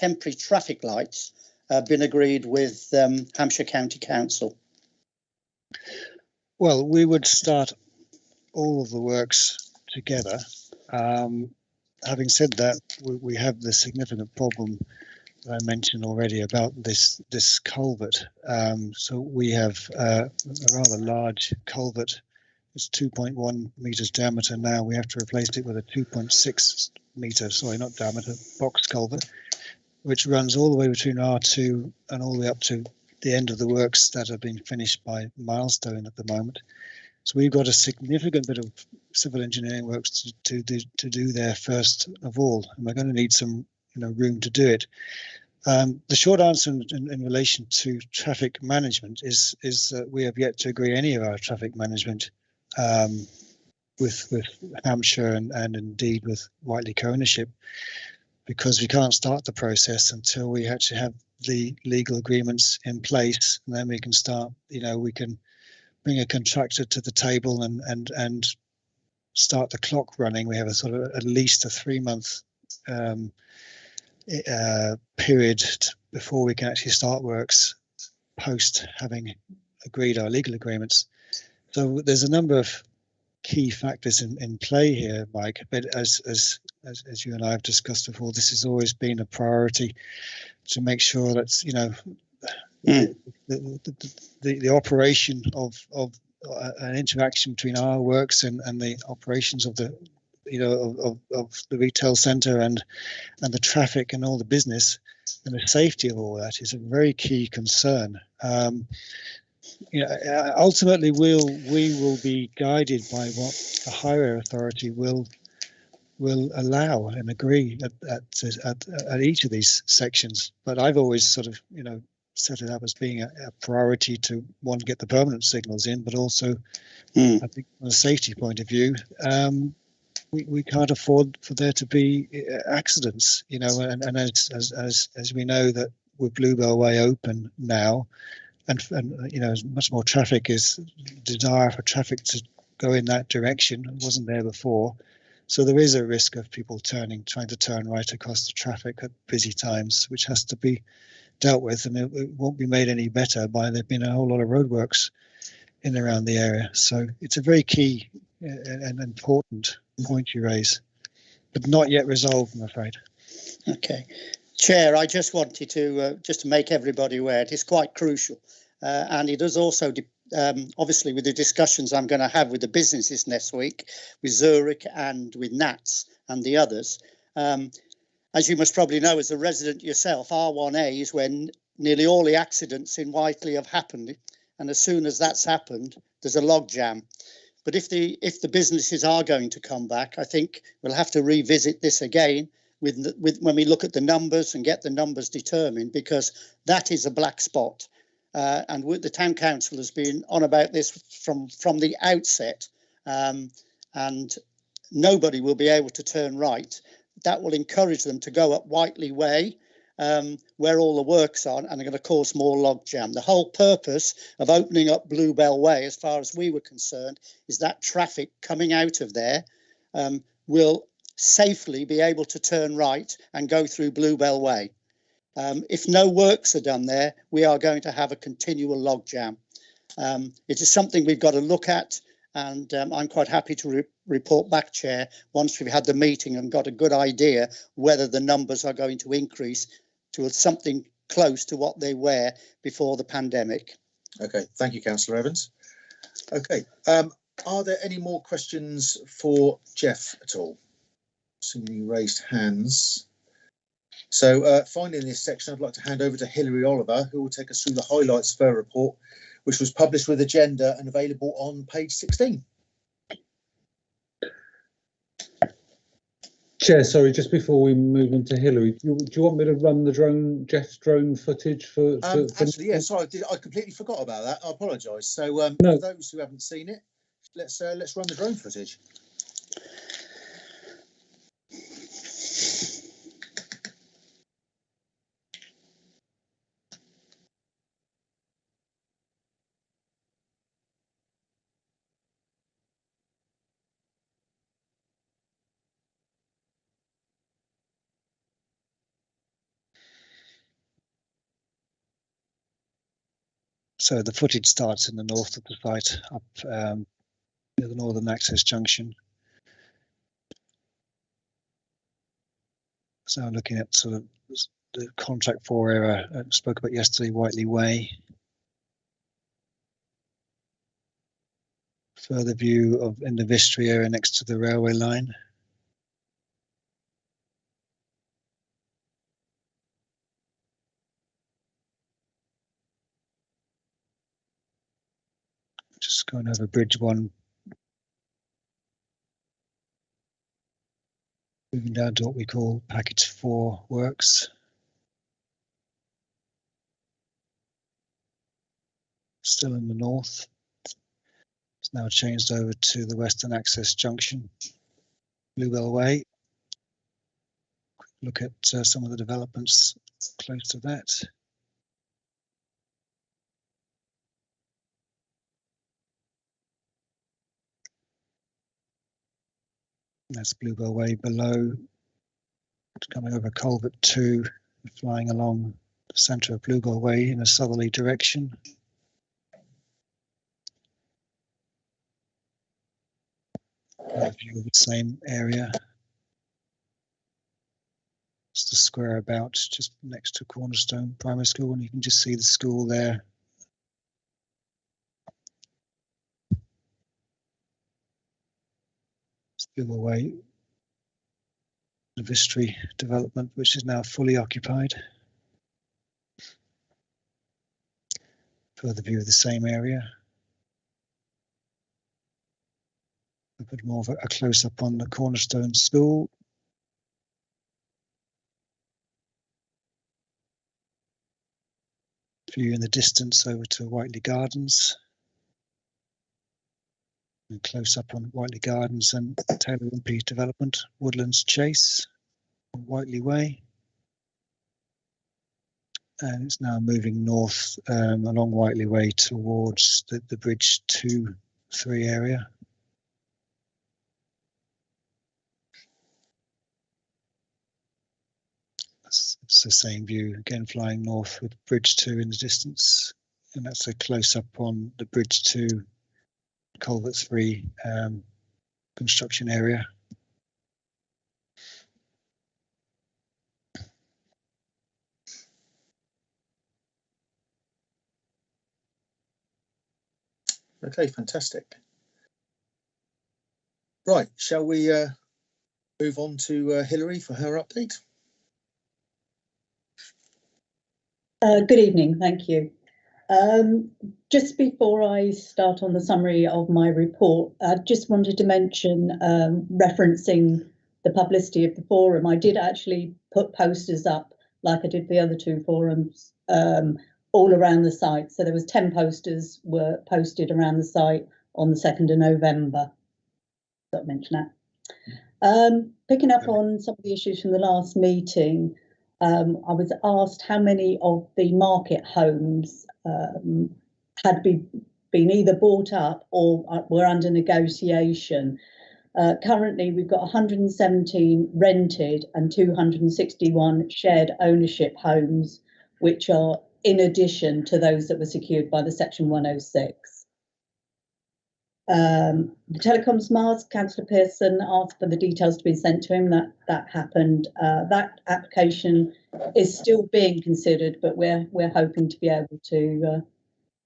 temporary traffic lights been agreed with Hampshire County Council? Well, we would start all of the works together. Having said that, we have the significant problem that I mentioned already about this culvert. So we have a rather large culvert. It's 2.1 meters diameter now. We have to replace it with a 2.6 meter, sorry, not diameter, box culvert, which runs all the way between R2 and all the way up to the end of the works that have been finished by Milestone at the moment. So we've got a significant bit of civil engineering works to do there first of all, and we're going to need some room to do it. The short answer in relation to traffic management is that we have yet to agree any of our traffic management with Hampshire and indeed with Whiteley co-ownership, because we can't start the process until we actually have the legal agreements in place, and then we can start. We can bring a contractor to the table and start the clock running. We have a sort of at least a 3-month period before we can actually start works post having agreed our legal agreements. So there's a number of key factors in play here, Mike. But as you and I have discussed before, this has always been a priority to make sure that the operation of an interaction between our works and the operations of the of the retail centre and the traffic and all the business and the safety of all that is a very key concern. Ultimately, we will be guided by what the higher authority will allow and agree at each of these sections. But I've always sort of set it up as being a priority to get the permanent signals in, but also I think from a safety point of view, we can't afford for there to be accidents, and as we know that with Bluebell Way open now, and much more traffic is desire for traffic to go in that direction. It wasn't there before, so there is a risk of people trying to turn right across the traffic at busy times, which has to be dealt with, and it won't be made any better by there being a whole lot of roadworks in and around the area. So it's a very key and important point you raise, but not yet resolved, I'm afraid. Okay, Chair, I just wanted to just to make everybody aware it is quite crucial. and it does also, obviously, with the discussions I'm going to have with the businesses next week, with Zurich and with Nats and the others. As you must probably know, as a resident yourself, R1A is when nearly all the accidents in Whiteley have happened, and as soon as that's happened, there's a log jam. But if the businesses are going to come back, I think we'll have to revisit this again with when we look at the numbers and get the numbers determined, because that is a black spot. And the town council has been on about this from the outset, and nobody will be able to turn right. That will encourage them to go up Whiteley Way, where all the works are, and are going to cause more logjam. The whole purpose of opening up Bluebell Way, as far as we were concerned, is that traffic coming out of there will safely be able to turn right and go through Bluebell Way. If no works are done there, we are going to have a continual logjam. It is something we've got to look at, and I'm quite happy to report back, Chair, once we've had the meeting and got a good idea whether the numbers are going to increase to something close to what they were before the pandemic. Okay, thank you, Councillor Evans. Okay, are there any more questions for Jeff at all? Seeing any raised hands. So finally in this section, I'd like to hand over to Hilary Oliver, who will take us through the highlights of her report, which was published with agenda and available on page 16. Chair, sorry, just before we move on to Hilary, do you want me to run the Jeff's drone footage for actually, yeah, sorry, I completely forgot about that. I apologise. So no. For those who haven't seen it, let's run the drone footage. So the footage starts in the north of the site, up near the northern access junction. So I'm looking at sort of the contract 4 area I spoke about yesterday, Whiteley Way. Further view of in the Vistry area next to the railway line. Just going over Bridge 1. Moving down to what we call Package 4 works. Still in the north. It's now changed over to the Western Access Junction, Bluebell Way. Look at some of the developments close to that. That's Bluebell Way below, coming over Culvert 2, flying along the centre of Bluebell Way in a southerly direction. A view of the same area. It's the square about just next to Cornerstone Primary School, and you can just see the school there. It's Bluebell Way, the Vistry development, which is now fully occupied. Further view of the same area. A bit more of a close-up on the Cornerstone School. View in the distance over to Whiteley Gardens. And close up on Whiteley Gardens and Taylor Impey development, Woodlands Chase, Whiteley Way. And it's now moving north along Whiteley Way towards the Bridge 2-3 area. It's the same view, again flying north with Bridge 2 in the distance. And that's a close-up on the Bridge 2 Culvert 3 construction area. Okay, fantastic. Right, shall we move on to Hilary for her update? Good evening, thank you. Just before I start on the summary of my report, I just wanted to mention, referencing the publicity of the forum, I did actually put posters up like I did the other two forums, all around the site. So there was 10 posters were posted around the site on the 2nd of November. Got to mention that. Picking up on some of the issues from the last meeting, I was asked how many of the market homes had been either bought up or were under negotiation. Currently, we've got 117 rented and 261 shared ownership homes, which are in addition to those that were secured by the Section 106. The telecoms mast, Councillor Pearson asked for the details to be sent to him. That happened. That application is still being considered, but we're hoping to be able to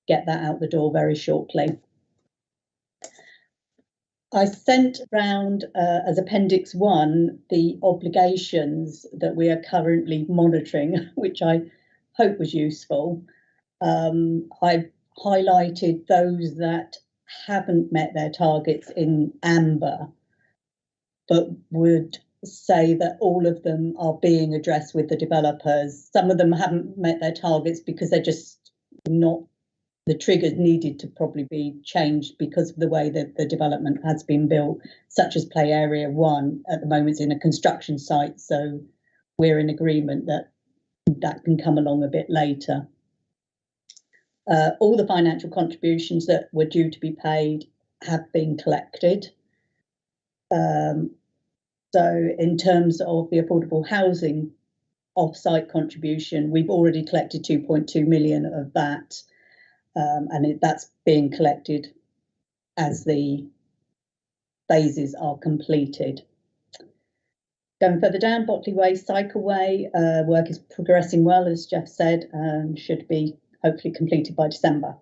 get that out the door very shortly. I sent around as Appendix 1 the obligations that we are currently monitoring, which I hope was useful. I highlighted those that haven't met their targets in amber, but would say that all of them are being addressed with the developers. Some of them haven't met their targets because they're just not, the triggers needed to probably be changed because of the way that the development has been built, such as Play Area 1 at the moment is in a construction site, so we're in agreement that that can come along a bit later. All the financial contributions that were due to be paid have been collected. So in terms of the affordable housing off-site contribution, we've already collected 2.2 million of that, and that's being collected as the phases are completed. Going further down, Botley Way cycleway work is progressing well, as Jeff said, and should be hopefully completed by December.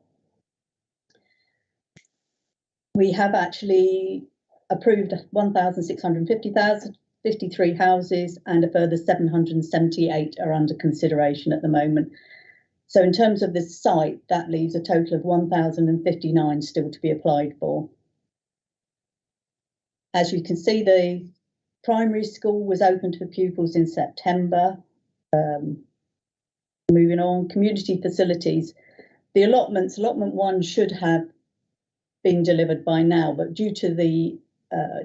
We have actually approved 1,653 houses and a further 778 are under consideration at the moment. So in terms of the site, that leaves a total of 1,059 still to be applied for. As you can see, the primary school was open to pupils in September. Moving on, community facilities. The allotment 1 should have been delivered by now, but due to the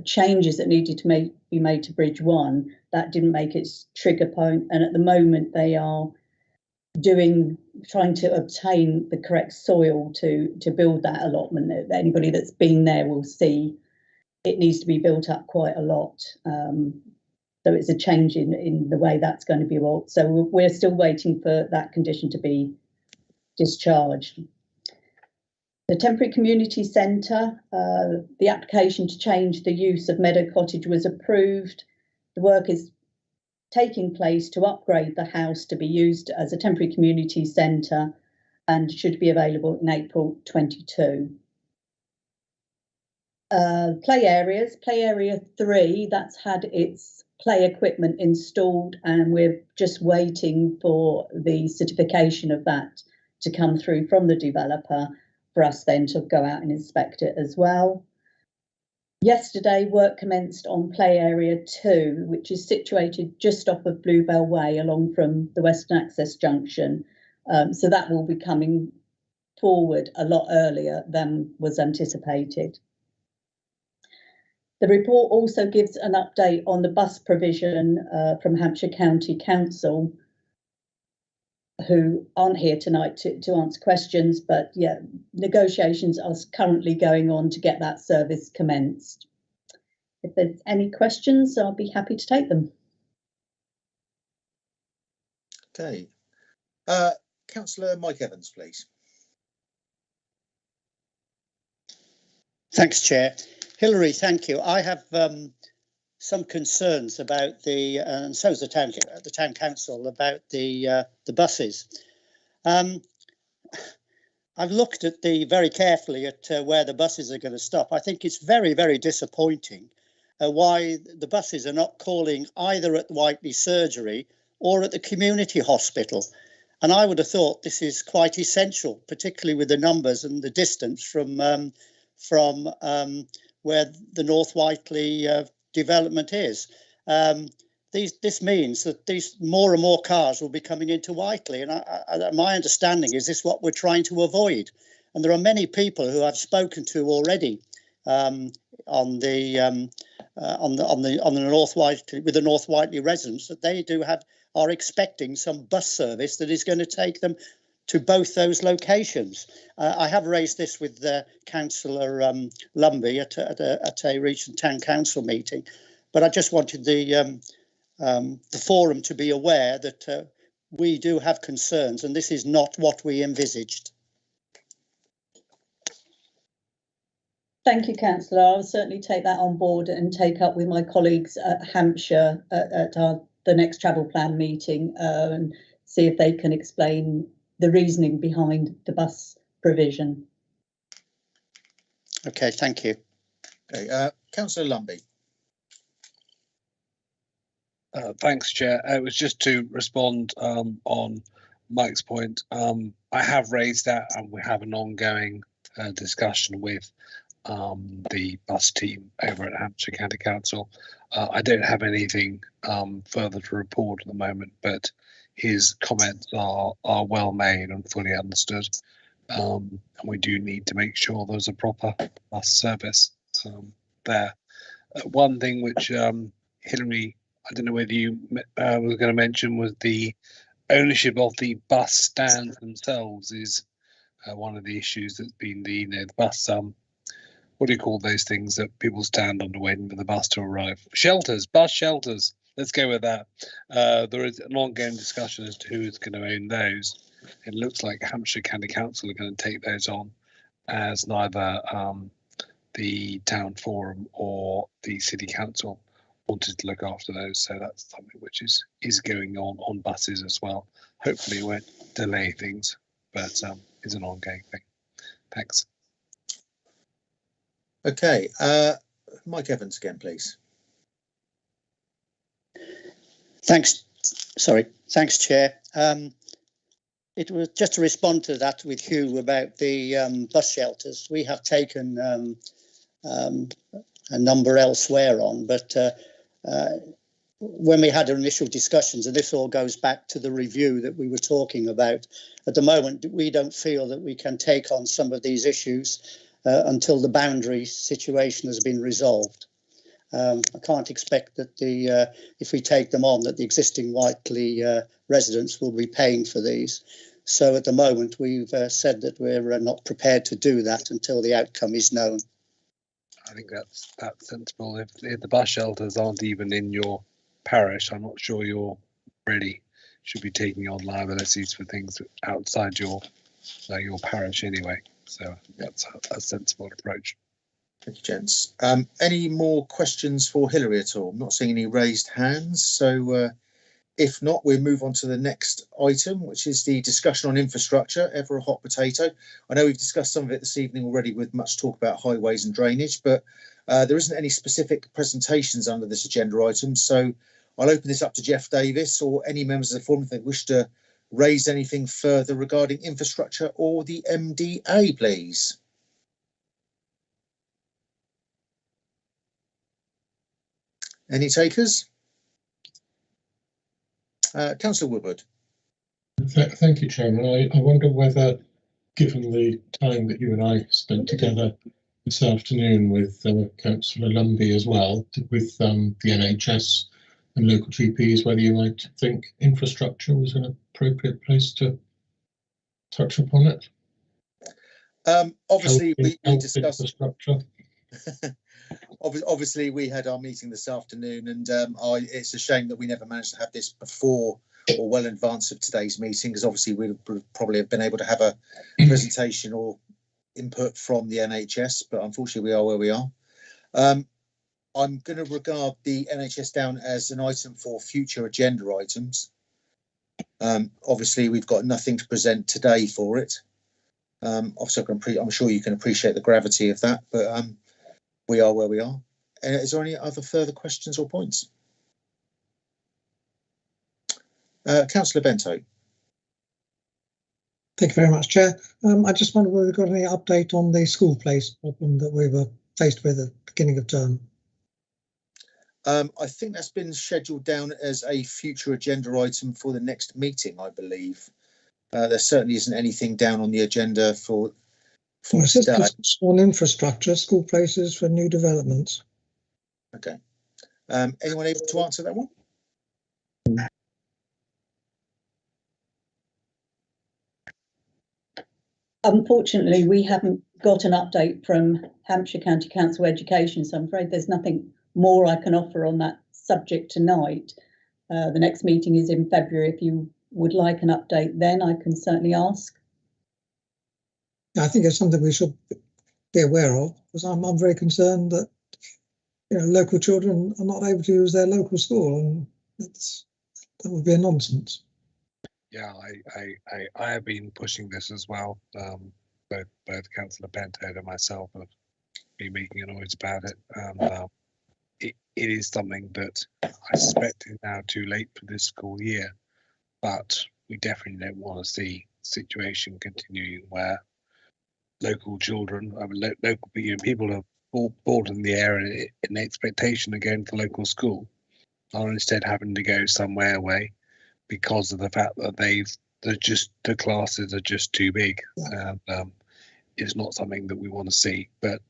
changes that needed to be made to Bridge 1, that didn't make its trigger point. And at the moment, they are trying to obtain the correct soil to build that allotment. Anybody that's been there will see it needs to be built up quite a lot. So it's a change in the way that's going to be built. So we're still waiting for that condition to be discharged. The temporary community centre, the application to change the use of Meadow Cottage was approved. The work is taking place to upgrade the house to be used as a temporary community centre and should be available in April 22. Play areas, Play Area 3, that's had its play equipment installed and we're just waiting for the certification of that to come through from the developer for us then to go out and inspect it as well. Yesterday, work commenced on Play Area 2, which is situated just off of Bluebell Way along from the Western Access Junction. So that will be coming forward a lot earlier than was anticipated. The report also gives an update on the bus provision from Hampshire County Council, who aren't here tonight to answer questions, but yeah, negotiations are currently going on to get that service commenced. If there's any questions, I'll be happy to take them. Okay. Councillor Mike Evans, please. Thanks, Chair. Hilary, thank you. I have some concerns about the, and so is the town council, about the buses. I've looked at very carefully at where the buses are going to stop. I think it's very, very disappointing why the buses are not calling either at Whiteley Surgery or at the community hospital. And I would have thought this is quite essential, particularly with the numbers and the distance from where the North Whiteley development is. This means that these more and more cars will be coming into Whiteley, and my understanding is this is what we're trying to avoid. And there are many people who I've spoken to already on the North Whiteley, with the North Whiteley residents, that they are expecting some bus service that is going to take them to both those locations. I have raised this with Councillor Lumbey at a recent town council meeting, but I just wanted the forum to be aware that we do have concerns, and this is not what we envisaged. Thank you, Councillor. I'll certainly take that on board and take up with my colleagues at Hampshire at the next travel plan meeting and see if they can explain the reasoning behind the bus provision. Okay, thank you. Okay, Councillor Lumbey. Thanks, Chair. It was just to respond on Mike's point. I have raised that, and we have an ongoing discussion with the bus team over at Hampshire County Council. I don't have anything further to report at the moment, but his comments are well made and fully understood. And we do need to make sure there's a proper bus service there. One thing which Hilary, I don't know whether you were going to mention, was the ownership of the bus stands themselves is one of the issues that's been the bus what do you call those things that people stand under waiting for the bus to arrive? Shelters, bus shelters. Let's go with that. There is an ongoing discussion as to who is going to own those. It looks like Hampshire County Council are going to take those on, as neither the town forum or the city council wanted to look after those. So that's something which is going on buses as well. Hopefully it won't delay things, but is an ongoing thing. Thanks. Okay, Mike Evans again, please. Thanks, Chair. It was just to respond to that with Hugh about the bus shelters. We have taken a number elsewhere on, but when we had our initial discussions, and this all goes back to the review that we were talking about, at the moment we don't feel that we can take on some of these issues until the boundary situation has been resolved. I can't expect that if we take them on, that the existing Whiteley residents will be paying for these. So at the moment we've said that we're not prepared to do that until the outcome is known. I think that's sensible. If the bus shelters aren't even in your parish, I'm not sure you're really should be taking on liabilities for things outside your parish anyway. So that's a sensible approach. Thank you, gents. Any more questions for Hilary at all? I'm not seeing any raised hands, so if not, we'll move on to the next item, which is the discussion on infrastructure, ever a hot potato. I know we've discussed some of it this evening already with much talk about highways and drainage, but there isn't any specific presentations under this agenda item, so I'll open this up to Jeff Davis or any members of the forum if they wish to raise anything further regarding infrastructure or the MDA, please. Any takers? Councillor Woodward. Thank you, Chairman. I wonder whether, given the time that you and I spent together this afternoon with Councillor Lumbey as well, with the NHS and local GPs, whether you might think infrastructure was an appropriate place to touch upon it. Obviously, we discussed infrastructure. Obviously, we had our meeting this afternoon, and it's a shame that we never managed to have this before or well in advance of today's meeting, because obviously we would probably have been able to have a presentation or input from the NHS, but unfortunately we are where we are. I'm going to regard the NHS down as an item for future agenda items. Obviously, we've got nothing to present today for it. Obviously, I'm sure you can appreciate the gravity of that, but we are where we are. Is there any other further questions or points? Councillor Bento. Thank you very much, Chair. I just wonder whether we've got any update on the school place problem that we were faced with at the beginning of term. I think that's been scheduled down as a future agenda item for the next meeting, I believe. There certainly isn't anything down on the agenda for today. On infrastructure, school places for new developments. Okay. Anyone able to answer that one? Unfortunately, we haven't got an update from Hampshire County Council Education, so I'm afraid there's nothing more I can offer on that subject tonight. The next meeting is in February. If you would like an update then, I can certainly ask. I think it's something we should be aware of, because I'm very concerned that local children are not able to use their local school, and that would be a nonsense. Yeah, I have been pushing this as well. Both Councillor Bento and myself have been making a noise about it, and it is something that I suspect is now too late for this school year. But we definitely don't want to see a situation continuing where local children, local people are bored in the air and in expectation of going to local school, are instead having to go somewhere away because of the fact that the classes are just too big. It's not something that we want to see, but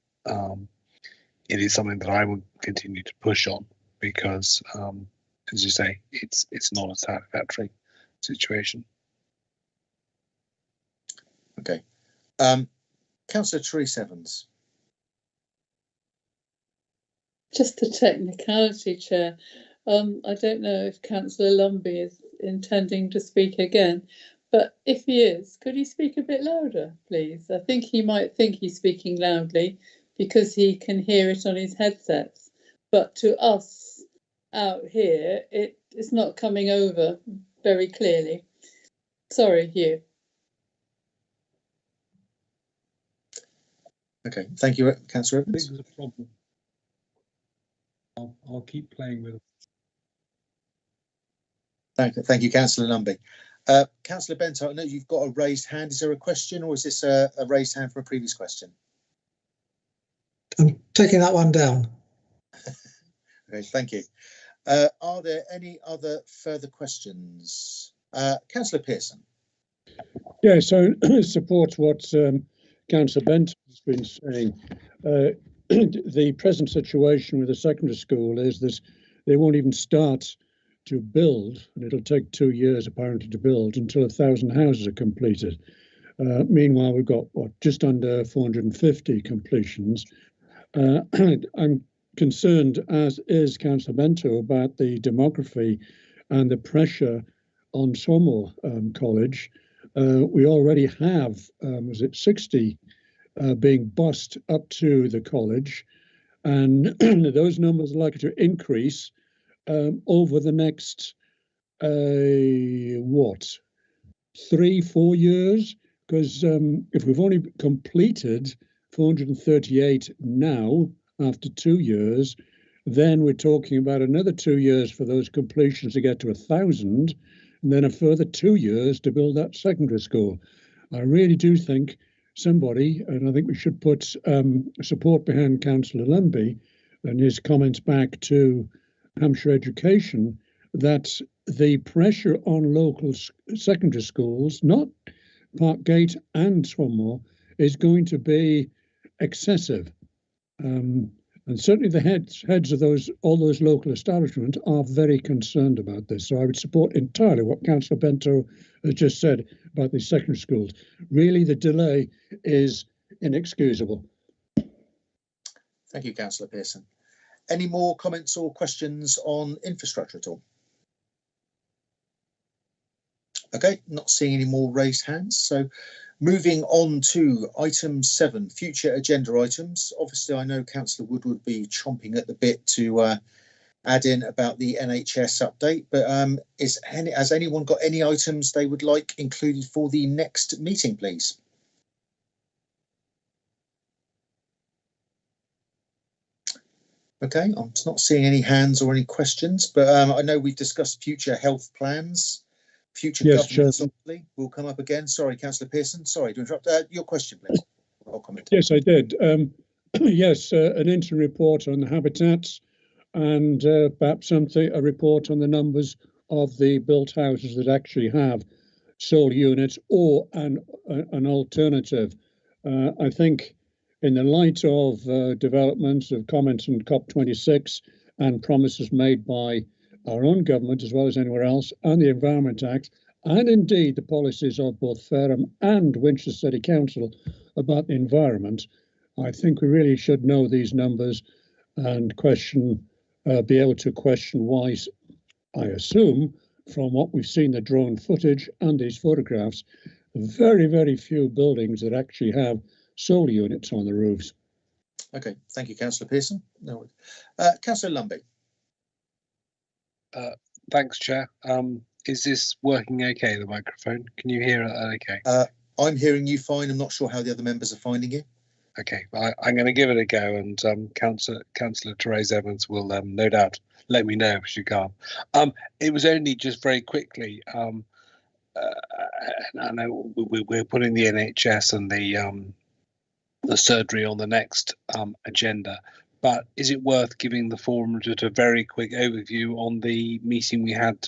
it is something that I will continue to push on because, as you say, it's not a satisfactory situation. Okay. Councillor Terese Evans. Just a technicality, Chair. I don't know if Councillor Lumbey is intending to speak again, but if he is, could he speak a bit louder, please? I think he might think he's speaking loudly because he can hear it on his headsets, but to us out here, it's not coming over very clearly. Sorry, Hugh. Okay, thank you, Councillor I think Evans. there's a problem. I'll keep playing with it. Thank you, Councillor Lumbey. Councillor Bento, I know you've got a raised hand. Is there a question, or is this a raised hand from a previous question? I'm taking that one down. Okay, thank you. Are there any other further questions? Councillor Pearson. Yeah, so support what Councillor Bent has been saying. The present situation with the secondary school is that they won't even start to build, and it'll take 2 years apparently to build until 1,000 houses are completed. Meanwhile, we've got just under 450 completions. I'm concerned, as is Councillor Bento, about the demography and the pressure on Swanmore College. We already have, 60 being bussed up to the college, and those numbers are likely to increase over the next 3-4 years, because if we've only completed 438 now after 2 years, then we're talking about another 2 years for those completions to get to 1,000, and then a further 2 years to build that secondary school. I really do think somebody, and I think we should put support behind Councillor Lumbey and his comments back to Hampshire Education, that the pressure on local secondary schools, not Parkgate and Swanmore, is going to be excessive. And certainly the heads of all those local establishments are very concerned about this. So I would support entirely what Councillor Bento has just said about the secondary schools. Really, the delay is inexcusable. Thank you, Councillor Pearson. Any more comments or questions on infrastructure at all? Okay, not seeing any more raised hands. So moving on to item 7, future agenda items. Obviously, I know Councillor Woodward would be chomping at the bit to add in about the NHS update, but has anyone got any items they would like included for the next meeting, please? Okay, I'm not seeing any hands or any questions, but I know we've discussed future health plans, future Yes, governance. Chairman. Obviously, will come up again. Sorry, Councillor Pearson. Sorry to interrupt. Your question, please. Or comment. Yes, I did. Yes, an interim report on the habitats and perhaps a report on the numbers of the built houses that actually have solar units or an alternative. I think in the light of developments of comments on COP26 and promises made by our own government as well as anywhere else and the Environment Act, and indeed the policies of both Fareham and Winchester City Council about the environment, I think we really should know these numbers and be able to question why, I assume, from what we've seen, the drone footage and these photographs, very, very few buildings that actually have solar units on the roofs. Okay, thank you, Councillor Pearson. No, Councillor Lumby. Thanks, Chair. Is this working okay, the microphone? Can you hear it okay? I'm hearing you fine. I'm not sure how the other members are finding you. Okay, I'm going to give it a go, and Councillor Terese Evans will no doubt let me know if she can't. It was only just very quickly. I know we're putting the NHS and the surgery on the next agenda, but is it worth giving the forum just a very quick overview on the meeting we had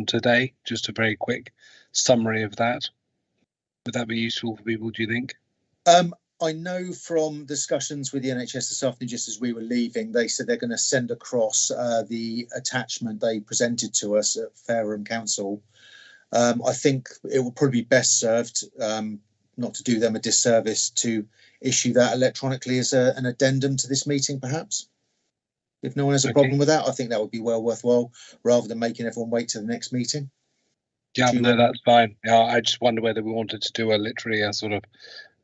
today? Just a very quick summary of that. Would that be useful for people, do you think? I know from discussions with the NHS this afternoon, just as we were leaving, they said they're going to send across the attachment they presented to us at Fareham Council. I think it will probably be best served, not to do them a disservice, to issue that electronically as an addendum to this meeting, perhaps. If no one has a problem with that, I think that would be well worthwhile, rather than making everyone wait to the next meeting. Yeah, no, that's fine. Yeah, I just wonder whether we wanted to do literally a sort of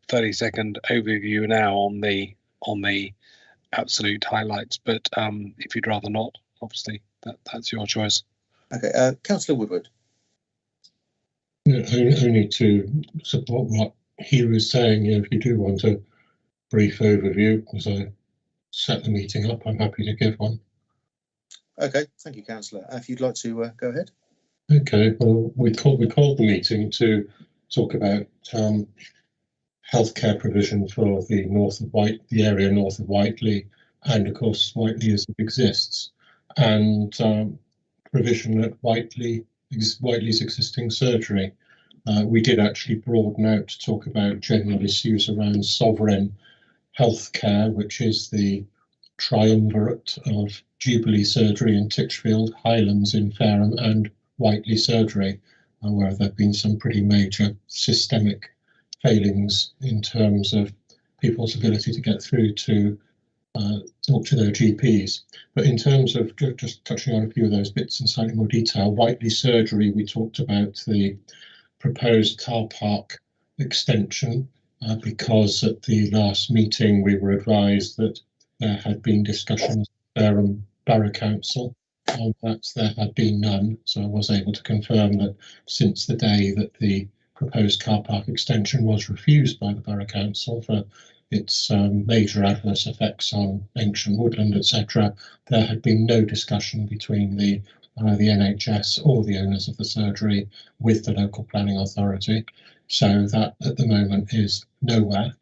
30-second overview now on the absolute highlights, but if you'd rather not, obviously that's your choice. Okay, Councillor Woodward. Only to support what he was saying, if you do want a brief overview, as I set the meeting up, I'm happy to give one. Okay, thank you, Councillor. If you'd like to go ahead. Okay, well, we called the meeting to talk about healthcare provision for the area north of Whiteley, and of course Whiteley as it exists, and provision at Whiteley's existing surgery. We did actually broaden out to talk about general issues around sovereign healthcare, which is the triumvirate of Jubilee Surgery in Titchfield, Highlands in Fareham, and Whiteley Surgery, where there have been some pretty major systemic failings in terms of people's ability to get through to talk to their GPs. But in terms of just touching on a few of those bits in slightly more detail, Whiteley Surgery, we talked about the proposed car park extension because at the last meeting we were advised that there had been discussions with Fareham Borough Council on that. There had been none, so I was able to confirm that since the day that the proposed car park extension was refused by the Borough Council for its major adverse effects on ancient woodland, etc., there had been no discussion between the NHS or the owners of the surgery with the local planning authority. So that at the moment is nowhere,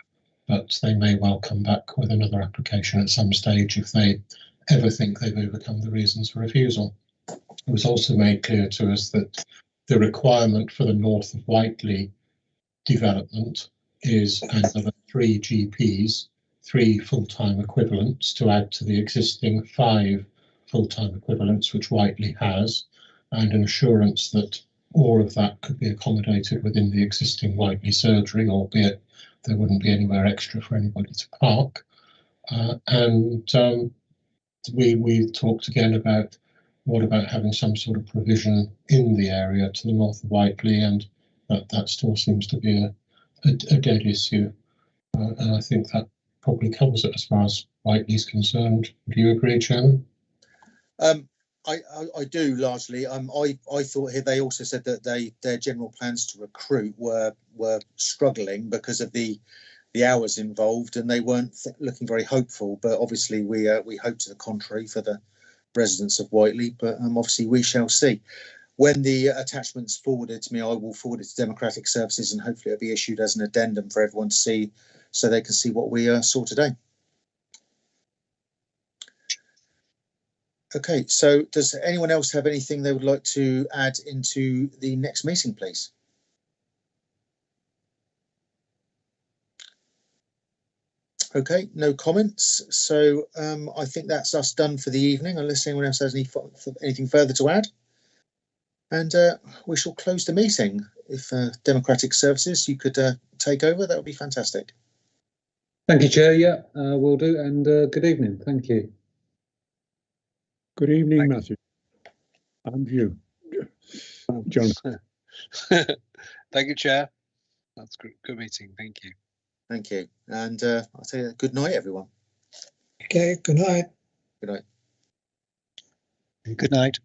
but they may well come back with another application at some stage if they ever think they've overcome the reasons for refusal. It was also made clear to us that the requirement for the north of Whiteley development is another 3 GPs, 3 full-time equivalents to add to the existing 5 full-time equivalents which Whiteley has, and an assurance that all of that could be accommodated within the existing Whiteley surgery, albeit there wouldn't be anywhere extra for anybody to park. We talked again about what about having some sort of provision in the area to the north of Whiteley, and that still seems to be a dead issue. And I think that probably covers it as far as Whiteley's concerned. Do you agree, Chairman? I do largely. I thought here they also said that their general plans to recruit were struggling because of the the hours involved, and they weren't looking very hopeful. But obviously, we hope to the contrary for the residents of Whiteley. But obviously, we shall see. When the attachment's forwarded to me, I will forward it to Democratic Services, and hopefully it'll be issued as an addendum for everyone to see, so they can see what we saw today. Okay, so does anyone else have anything they would like to add into the next meeting, please? Okay, no comments. So I think that's us done for the evening, unless anyone else has anything further to add. And we shall close the meeting. If Democratic Services, you could take over, that would be fantastic. Thank you, Chair. Yeah, will do. And good evening. Thank you. Good evening, Matthew. And you, John. Thank you, Chair. That's good meeting. Thank you. Thank you. And I'll say good night, everyone. Okay, good night. Good night. Good night.